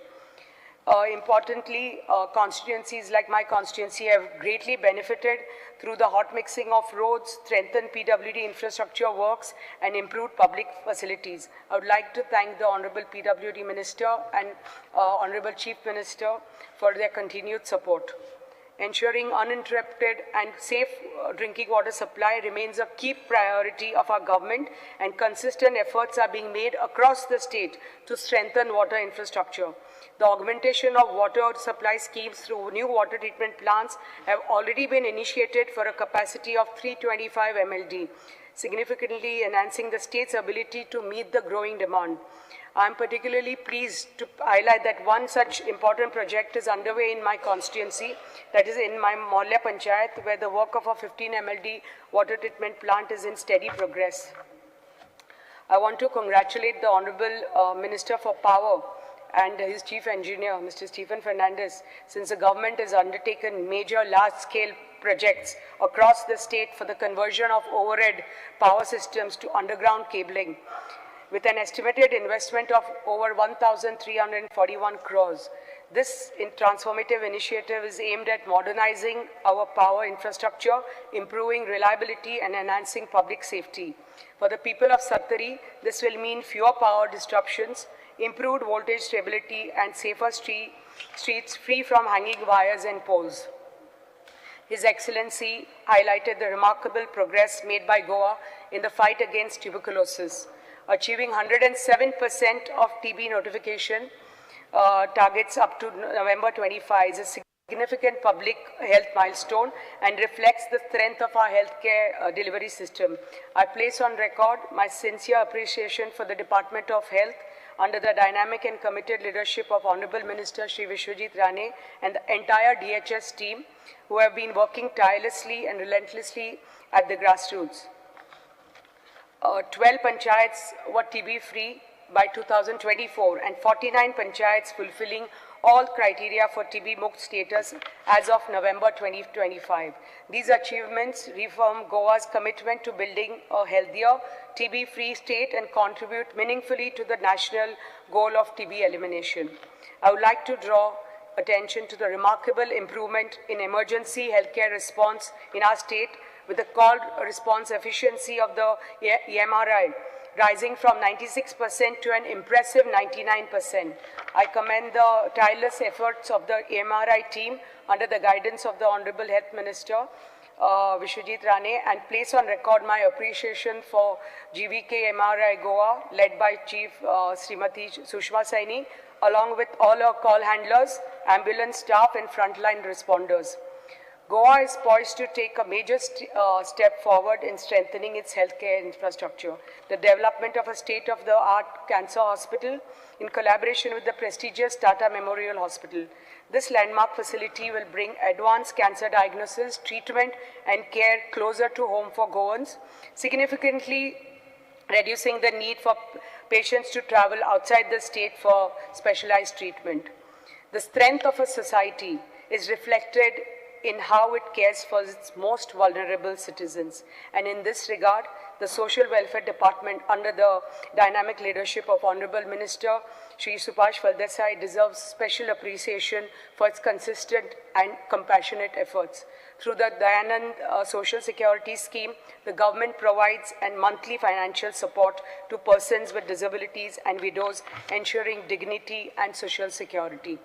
Importantly, constituencies like my constituency have greatly benefited through the hot mixing of roads, strengthened PWD infrastructure works, and improved public facilities. I would like to thank the Honorable PWD Minister and Honorable Chief Minister for their continued support. Ensuring uninterrupted and safe drinking water supply remains a key priority of our government, and consistent efforts are being made across the state to strengthen water infrastructure. The augmentation of water supply schemes through new water treatment plants have already been initiated for a capacity of 325 MLD, significantly enhancing the state's ability to meet the growing demand. I am particularly pleased to highlight that one such important project is underway in my constituency, that is in my Mohalla Panchayat, where the work of a 15 MLD water treatment plant is in steady progress. I want to congratulate the Honorable Minister for Power and his Chief Engineer, Mr. Stephen Fernandez, since the government has undertaken major large-scale projects across the state for the conversion of overhead power systems to underground cabling, with an estimated investment of over 1,341 crores. This transformative initiative is aimed at modernizing our power infrastructure, improving reliability, and enhancing public safety. For the people of Sattari, this will mean fewer power disruptions, improved voltage stability, and safer streets free from hanging wires and poles. His Excellency highlighted the remarkable progress made by Goa in the fight against tuberculosis. Achieving 107% of TB notification targets up to November 25 is a significant public health milestone and reflects the strength of our healthcare delivery system. I place on record my sincere appreciation for the Department of Health under the dynamic and committed leadership of Honorable Minister Shri Vishwajit Rane and the entire DHS team, who have been working tirelessly and relentlessly at the grassroots. 12 panchayats were TB-free by 2024 and 49 panchayats fulfilling all criteria for TB-Mukt status as of November 2025. These achievements reaffirm Goa's commitment to building a healthier, TB-free state and contribute meaningfully to the national goal of TB elimination. I would like to draw attention to the remarkable improvement in emergency healthcare response in our state, with the call response efficiency of the EMRI rising from 96% to an impressive 99%. I commend the tireless efforts of the EMRI team under the guidance of the Honorable Health Minister Vishwajit Rane, and place on record my appreciation for GVK MRI Goa, led by Chief Srimati Sushma Saini, along with all our call handlers, ambulance staff and frontline responders. Goa is poised to take a major step forward in strengthening its healthcare infrastructure. The development of a state-of-the-art cancer hospital in collaboration with the prestigious Tata Memorial Hospital. This landmark facility will bring advanced cancer diagnosis, treatment and care closer to home for Goans, significantly reducing the need for patients to travel outside the state for specialized treatment. The strength of a society is reflected in how it cares for its most vulnerable citizens. And in this regard, the Social Welfare Department, under the dynamic leadership of Honorable Minister Shri Subhash Valdesai, deserves special appreciation for its consistent and compassionate efforts. Through the Dayanand Social Security Scheme, the government provides a monthly financial support to persons with disabilities and widows, ensuring dignity and social security.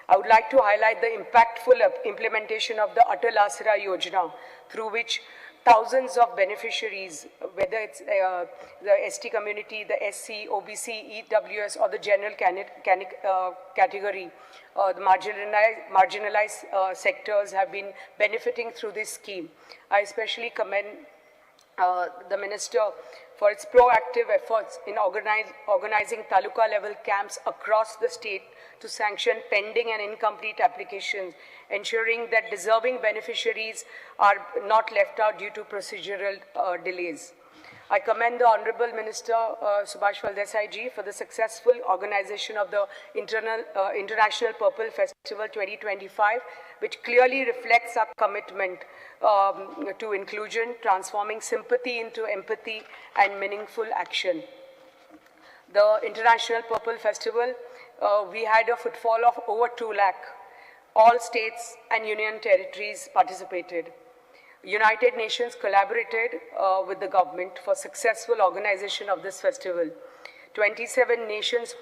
I would like to highlight the impactful implementation of the Atal Asra Yojana, through which thousands of beneficiaries, whether it's the ST community, the SC, OBC, EWS, or the general category, the marginalized sectors have been benefiting through this scheme. I especially commend the Minister for its proactive efforts in organizing taluka level camps across the state to sanction pending and incomplete applications, ensuring that deserving beneficiaries are not left out due to procedural delays. I commend the Honorable Minister Subhash Valdesai ji for the successful organization of the International Purple Festival 2025, which clearly reflects our commitment to inclusion, transforming sympathy into empathy and meaningful action. The International Purple Festival, we had a footfall of over 2 lakh. All states and union territories participated. United Nations collaborated with the government for successful organization of this festival. 27 nations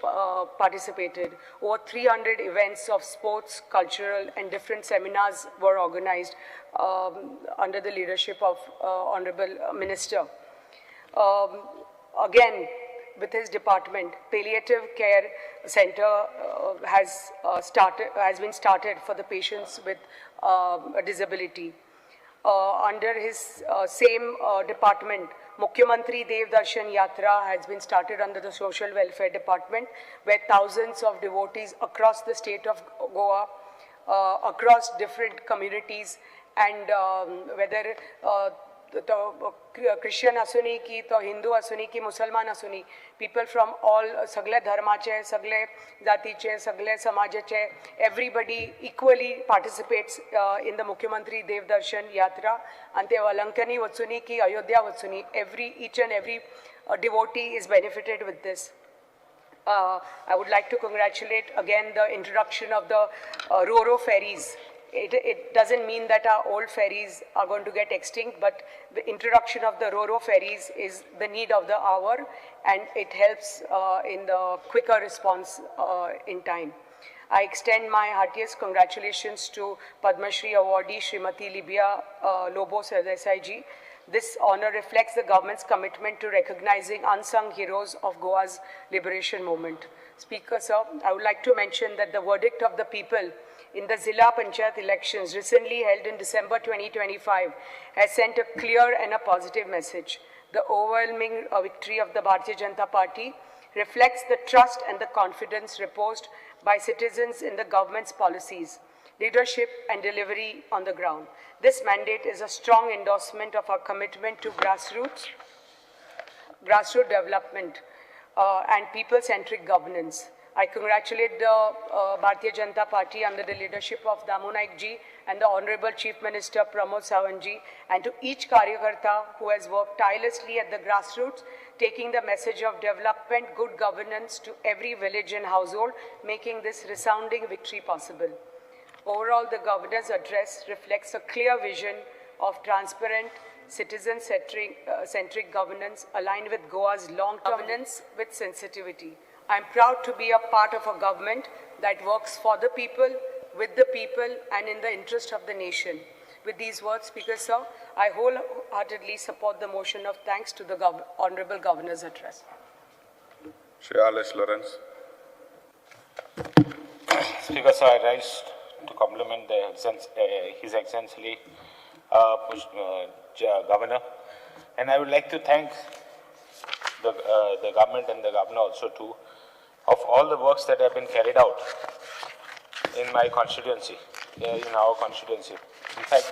participated. Over 300 events of sports, cultural, and different seminars were organized under the leadership of Honorable Minister. Again, with his department, Palliative Care Center has been started for the patients with a disability. Under his same department, Mukhyamantri Dev Darshan Yatra has been started under the Social Welfare Department, where thousands of devotees across the state of Goa, across different communities, and whether Christian असुनी की तो हिंदू असुनी की मुसलमान असुनी, people from all सगळे धर्माचे, सगळे जातीचे, सगळे समाजाचे, everybody equally participates in the Mukhyamantri Dev Darshan Yatra, and ते वलंकनी वचुनी की Ayodhya वचुनी, each and every devotee is benefited with this. I would like to congratulate again the introduction of the Ro-Ro ferries. It doesn't mean that our old ferries are going to get extinct, but the introduction of the Ro-Ro ferries is the need of the hour, and it helps in the quicker response in time. I extend my heartiest congratulations to Padma Shri awardee Srimati Libya Lobo Sardesai ji. This honor reflects the government's commitment to recognizing unsung heroes of Goa's liberation movement. Speaker, sir, I would like to mention that the verdict of the people in the Zilla Panchayat elections recently held in December 2025 has sent a clear and a positive message. The overwhelming victory of the Bharatiya Janata Party reflects the trust and the confidence reposed by citizens in the government's policies, leadership and delivery on the ground. This mandate is a strong endorsement of our commitment to grassroots development and people-centric governance. I congratulate the Bharatiya Janata Party under the leadership of Damu Naik ji and the Honorable Chief Minister Pramod Sawant ji, and to each Karyakarta who has worked tirelessly at the grassroots, taking the message of development, good governance to every village and household, making this resounding victory possible. Overall, the Governor's address reflects a clear vision of transparent, citizen-centric governance aligned with Goa's long-term governance with sensitivity. I am proud to be a part of a government that works for the people, with the people, and in the interest of the nation. With these words, Speaker Sir, I wholeheartedly support the motion of thanks to the Honorable Governor's address. Shri Alice Lawrence. Speaker, sir, I rise to compliment His Excellency Governor, and I would like to thank the government and the governor also too of all the works that have been carried out in my constituency, in our constituency. In fact,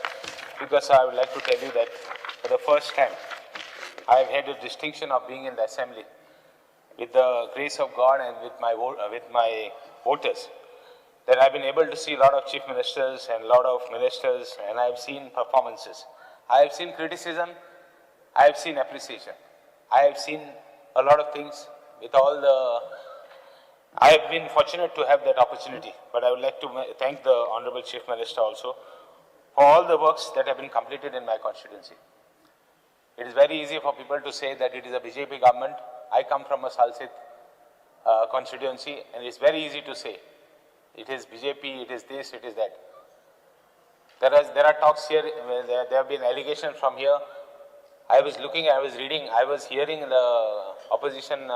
Speaker, sir, I would like to tell you that for the first time, I have had the distinction of being in the assembly with the grace of God and with my voters, that I've been able to see a lot of chief ministers and a lot of ministers, and I've seen performances. I have seen criticism, I have seen appreciation. I have seen a lot of things with all the, I have been fortunate to have that opportunity, but I would like to thank the Honorable Chief Minister also for all the works that have been completed in my constituency. It is very easy for people to say that it is a BJP government. I come from a Salsit constituency, and it's very easy to say it is BJP, it is this, it is that. There are talks here, there have been allegations from here. I was looking, I was reading, I was hearing the opposition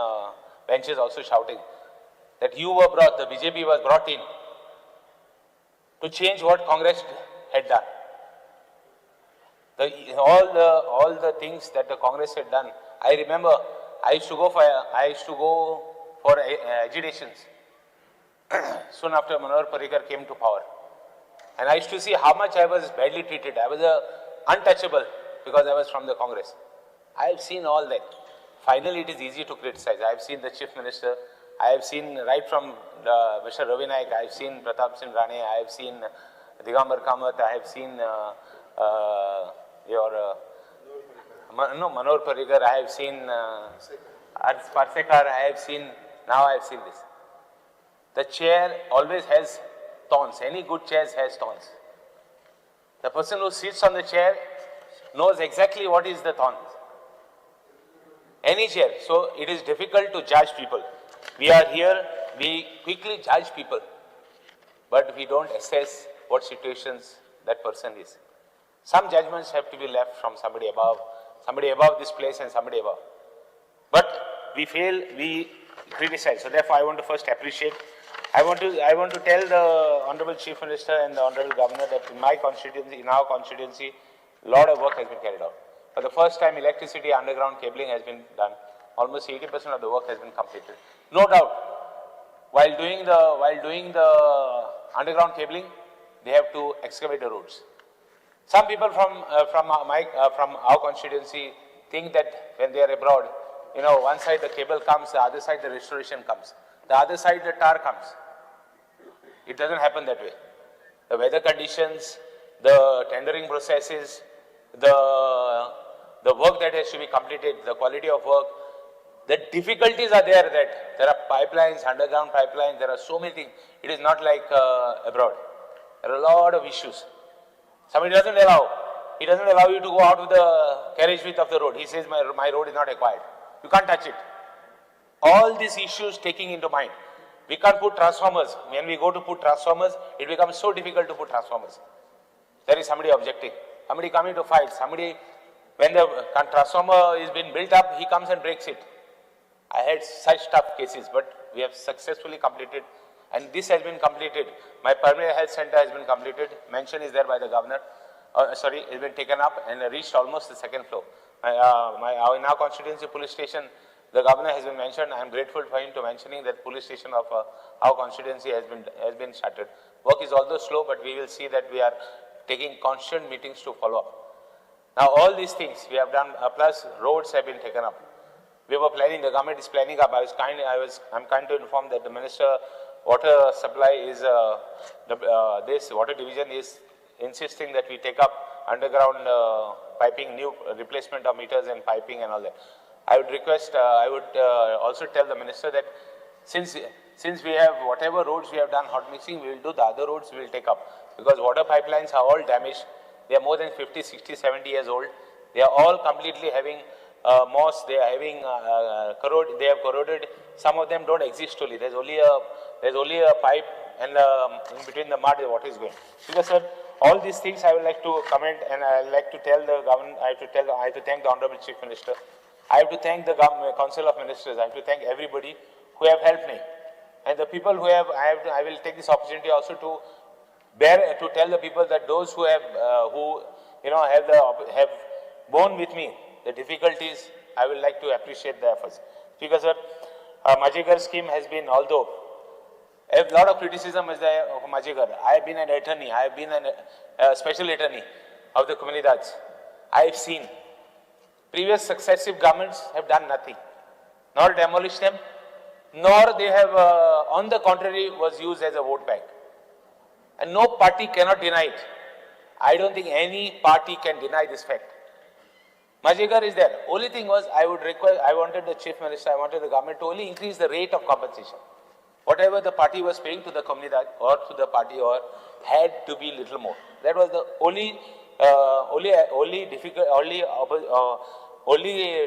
benches also shouting that you were brought, the BJP was brought in to change what Congress had done. All the things that the Congress had done, I remember I used to go for agitations soon after Manohar Parrikar came to power. And I used to see how much I was badly treated. I was untouchable because I was from the Congress. I have seen all that. Finally, it is easy to criticize. I have seen the Chief Minister. I have seen right from Mr. Ravi Naik. I have seen Pratap Singh Rane. I have seen Digambar Kamath. I have seen Manohar Parrikar. I have seen Parsekar. I have seen, now I have seen this. The chair always has thorns. Any good chair has thorns. The person who sits on the chair knows exactly what is the thorn. Any chair. So it is difficult to judge people. We are here, we quickly judge people, but we don't assess what situations that person is. Some judgments have to be left from somebody above this place and somebody above. But we fail, we criticize. So therefore I want to first appreciate. I want to tell the Honorable Chief Minister and the Honorable Governor that in my constituency, in our constituency, a lot of work has been carried out. For the first time, electricity underground cabling has been done. Almost 80% of the work has been completed. No doubt, while doing the underground cabling, they have to excavate the roads. Some people from our constituency think that when they are abroad, one side the cable comes, the other side the restoration comes, the other side the tar comes. It doesn't happen that way. The weather conditions, the tendering processes, the work that has to be completed, the quality of work, the difficulties are there, that there are pipelines, underground pipelines, there are so many things. It is not like abroad. There are a lot of issues. Somebody doesn't allow you to go out with the carriage width of the road. He says my road is not acquired. You can't touch it. All these issues taking into mind. We can't put transformers. When we go to put transformers, it becomes so difficult to put transformers. There is somebody objecting, somebody coming to fight, somebody, when the transformer is being built up, he comes and breaks it. I had such tough cases, but we have successfully completed, and this has been completed. My permanent health center has been completed. Mention is there by the governor. It's been taken up and reached almost the second floor. In our constituency police station, the governor has been mentioned. I am grateful for him to mentioning that police station of our constituency has been shuttered. Work is although slow, but we will see that we are taking constant meetings to follow up. Now all these things we have done, plus roads have been taken up. We were planning, the government is planning up. I'm kind to inform that the Minister Water Supply is, this water division is insisting that we take up underground piping, new replacement of meters and piping and all that. I would request, I would also tell the Minister that since we have whatever roads we have done hot mixing, we will do the other roads we will take up. Because water pipelines are all damaged. They are more than 50, 60, 70 years old. They are all completely having moss, they are having they have corroded. Some of them don't exist only. There's only a pipe, and in between the mud, what is going. Because sir, all these things I would like to comment, and I would like to tell the government, I have to thank the Honorable Chief Minister. I have to thank the Council of Ministers. I have to thank everybody who have helped me. And the people who have, I will take this opportunity also to tell the people that those who have, have borne with me the difficulties, I would like to appreciate the efforts. Because sir, Majigar scheme has been, although a lot of criticism is there of Majigar. I have been an attorney, I have been a special attorney of the Comunidades. I have seen previous successive governments have done nothing, nor demolished them, nor they have, on the contrary, was used as a vote bank. And no party cannot deny it. I don't think any party can deny this fact. Majigar is there. Only thing was, I wanted the Chief Minister, I wanted the government to only increase the rate of compensation. Whatever the party was paying to the Comunidad or to the party or had to be little more. That was the only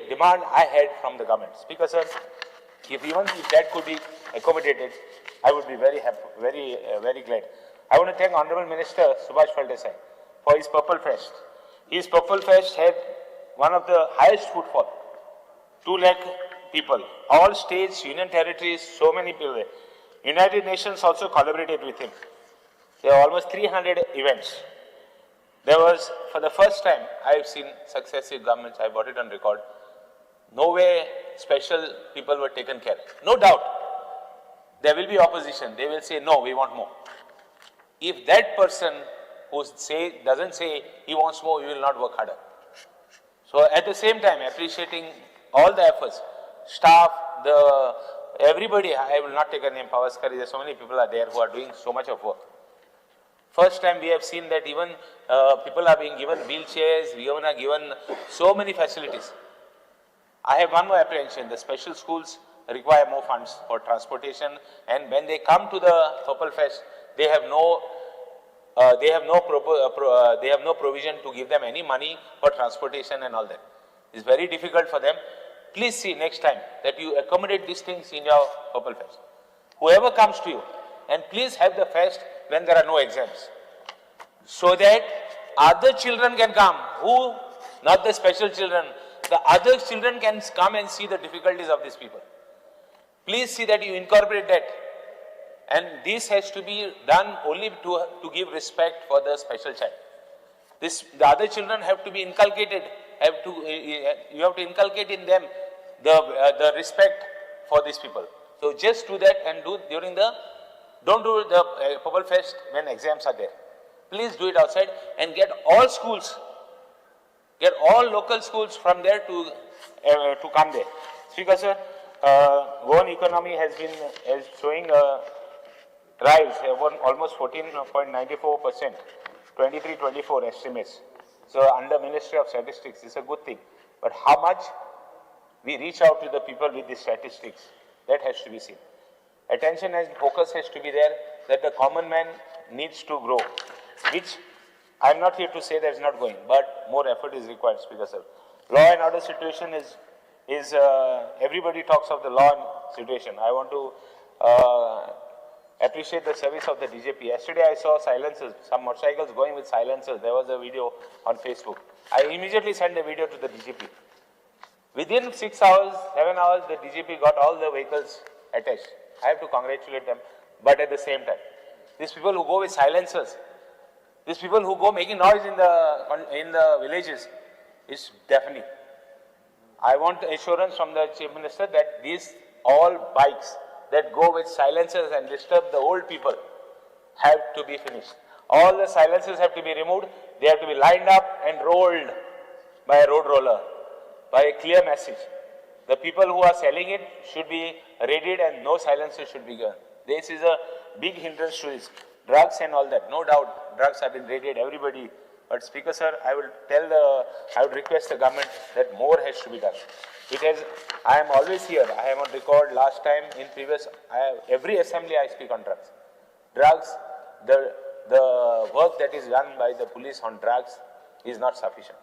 demand I had from the government. Speaker sir, if that could be accommodated, I would be very happy, very glad. I want to thank Honorable Minister Subhash Phaldesai for his Purple Fest. His Purple Fest had one of the highest footfall, 2 lakh people, all states, union territories, so many people. United Nations also collaborated with him. There were almost 300 events. There was, for the first time, I have seen successive governments, I brought it on record, no way special people were taken care of. No doubt, there will be opposition. They will say, no, we want more. If that person who doesn't say he wants more, we will not work harder. So at the same time, appreciating all the efforts, staff, everybody, I will not take a name, Pavaskar, there so many people are there who are doing so much of work. First time we have seen that even people are being given wheelchairs, we are given so many facilities. I have one more apprehension, the special schools require more funds for transportation, and when they come to the Purple Fest, they have no provision to give them any money for transportation and all that. It's very difficult for them. Please see next time that you accommodate these things in your Purple Fest. Whoever comes to you, and please have the fest when there are no exams, so that other children can come, who, not the special children, the other children can come and see the difficulties of these people. Please see that you incorporate that. And this has to be done only to give respect for the special child. The other children have to be inculcated, you have to inculcate in them the respect for these people. So just do that and don't do the Purple Fest when exams are there. Please do it outside and get all schools, get all local schools from there to come there. Speaker sir, Goan economy has showing a rise, almost 14.94%, 23-24 estimates. So under Ministry of Statistics, it's a good thing. But how much we reach out to the people with these statistics, that has to be seen. Attention and focus has to be there that the common man needs to grow, which I'm not here to say that is not going, but more effort is required, Speaker sir. Law and order situation is everybody talks of the law situation. I want to appreciate the service of the DJP. Yesterday I saw silencers, some motorcycles going with silencers. There was a video on Facebook. I immediately sent the video to the DJP. Within 6 hours, 7 hours, the DJP got all the vehicles attached. I have to congratulate them, but at the same time, these people who go with silencers, these people who go making noise in the villages, is deafening. I want assurance from the Chief Minister that these all bikes that go with silencers and disturb the old people have to be finished. All the silencers have to be removed. They have to be lined up and rolled by a road roller, by a clear message. The people who are selling it should be raided and no silencers should be given. This is a big hindrance to this. Drugs and all that. No doubt, drugs have been raided, everybody. But Speaker sir, I would request the government that more has to be done. I am always here. I am on record last time in previous, every assembly I speak on drugs. Drugs, the work that is done by the police on drugs is not sufficient.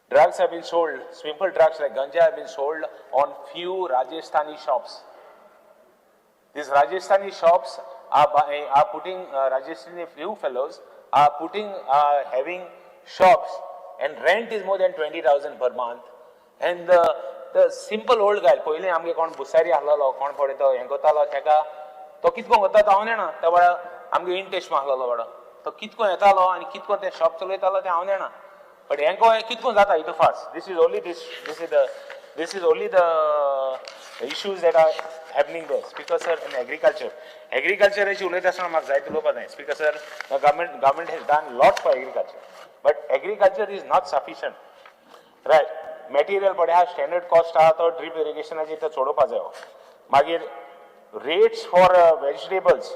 Drugs have been sold, simple drugs like ganja have been sold on few Rajasthani shops. These Rajasthani shops are putting Rajasthani few fellows are having shops and rent is more than 20,000 per month. And the simple old guy, पहिले आमगे कोण बुसारी आहलो, कोण पडे तो हेंकोतालो तेका तो कितको वता तो हांव नेना, तो बडा आमगे इंटेश मागलो बडा तो कितको येतालो आनी कितको ते शॉप चलयतालो ते हांव नेना. But हेंको कितको जाता इतू fast. This is only the issues that are happening there. Speaker sir, in agriculture as you ulayta asana म्हाका जायते उलोवपाक जाय. Speaker sir, the government has done lot for agriculture, but agriculture is not sufficient. Right? Material पडे हा standard cost आहा तो drip irrigation आजी तो चोडोवपा जायो. मागीर rates for vegetables,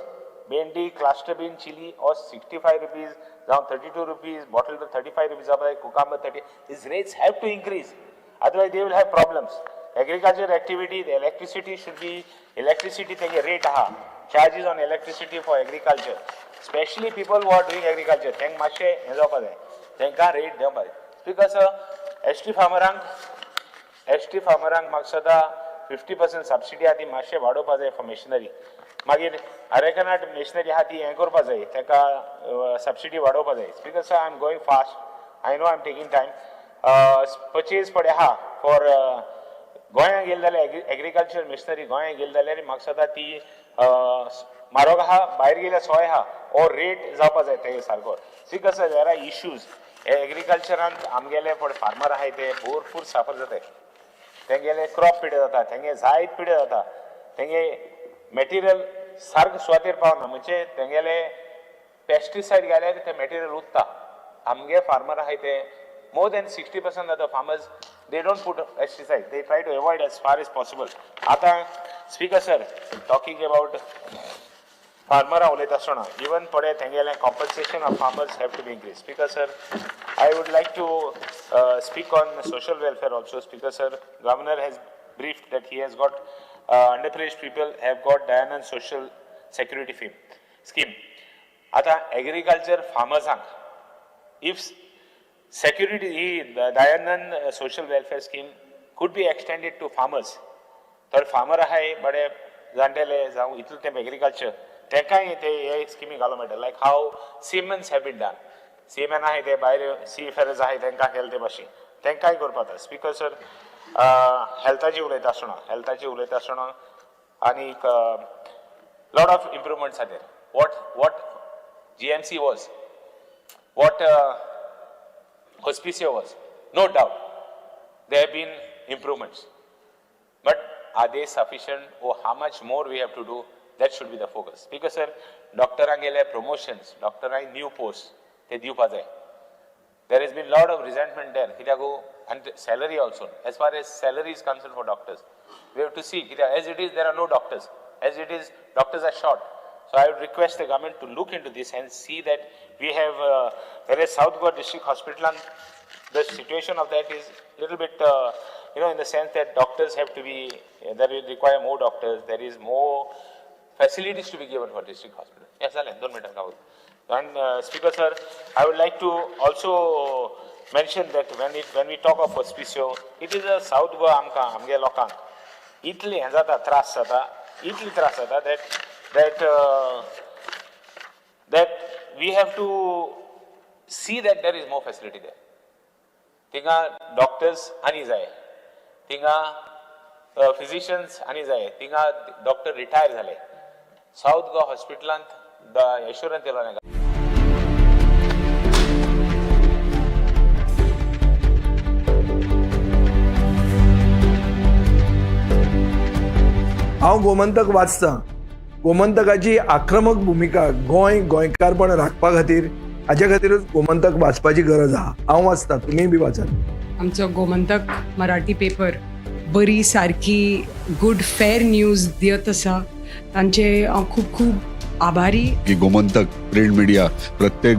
भेंडी, cluster bean, chili or 65 rupees, down 32 rupees, bottle to 35 rupees, cucumber 30. These rates have to increase. Otherwise, they will have problems. Agriculture activity, the electricity should be, electricity take a rate, charges on electricity for agriculture. Especially people who are doing agriculture. Thank Mashe, thank rate, because ST farmerang maksada 50% subsidy ati Mashe vado paze for machinery. Magir Arekanat machinery hati anchor paze, teka subsidy vado paze. Because I am going fast. I know I am taking time. Purchase पडे हा for गोंया गेल जाल्यार agriculture machinery गोंया गेल जाल्यार म्हाका सदा ती म्हारग आहा भायर गेल्यार सोय आहा or rate जावपा जाय तेगे सारको. Because there are issues. Agricultureant आमगेले पडे farmer आहाय ते भरपूर suffer जाताय. तेंगेले crop पिडे जाता, तेंगे जायत पिडे जाता, तेंगे material सारको स्वातेर पावना म्हणजे तेंगेले pesticide घाल्यार ते material उत्ता. आमगे farmer आहाय ते more than 60% of the farmers, they don't put pesticide. They try to avoid as far as possible. Ata, Speaker sir, talking about farmer even pade thengele compensation of farmers have to be increased. Speaker sir, I would like to speak on social welfare also. Speaker sir, Governor has briefed that he has got underprivileged people have got Dayanand Social Security Scheme. Ata agriculture farmers if security, the Dayanand Social Welfare Scheme could be extended to farmers. तर farmer आहे बडे जाणटेले जावं इतले ते agriculture तेंकाय ते हे स्किमी घालूं मेळटा like how Siemens have been done. Siemens आहे ते भायर seafarers आहे तेंकां केले ते भाशेन तेंकाय करपा जाता. Speaker sir, हेल्थाची उलयता आसतना आनी lot of improvements are there. What GMC was, what Hospicio was, no doubt there have been improvements, but are they sufficient or how much more we have to do? That should be the focus. Because sir, doctor angele promotions, doctor ay new posts, te diupa jay. There has been lot of resentment there. And salary also. As far as salary is concerned for doctors, we have to see. As it is, there are no doctors. As it is, doctors are short. So I would request the government to look into this and see that we have, whereas South Goa District Hospital, and the situation of that is a little bit, in the sense that doctors have to be, there will require more doctors, there is more facilities to be given for district hospital. Yes, Alan, don't matter now. And Speaker sir, I would like to also mention that when we talk of Hospicio, it is a South Goa amge lokang. Itli henzata tras jata, that we have to see that there is more facility there. Tinga doctors ani jaye, tinga physicians ani jaye, tinga doctor retire zale. South Goa Hospital the assurance dilane. हांव गोमंतक वाचतां. गोमंतकाची आक्रमक भूमिका गोंयकारपण राखपा खातीर हाचे खातीरच गोमंतक वाचपाची गरज आहा. हांव वाचतां, तुमीय बी वाचात. आमचो गोमंतक मराठी पेपर बरी सारकी गुड फेर न्यूज दियत आसा. तांचे खूब खूब आभारी. गोमंतक प्रिंट मीडिया प्रत्येक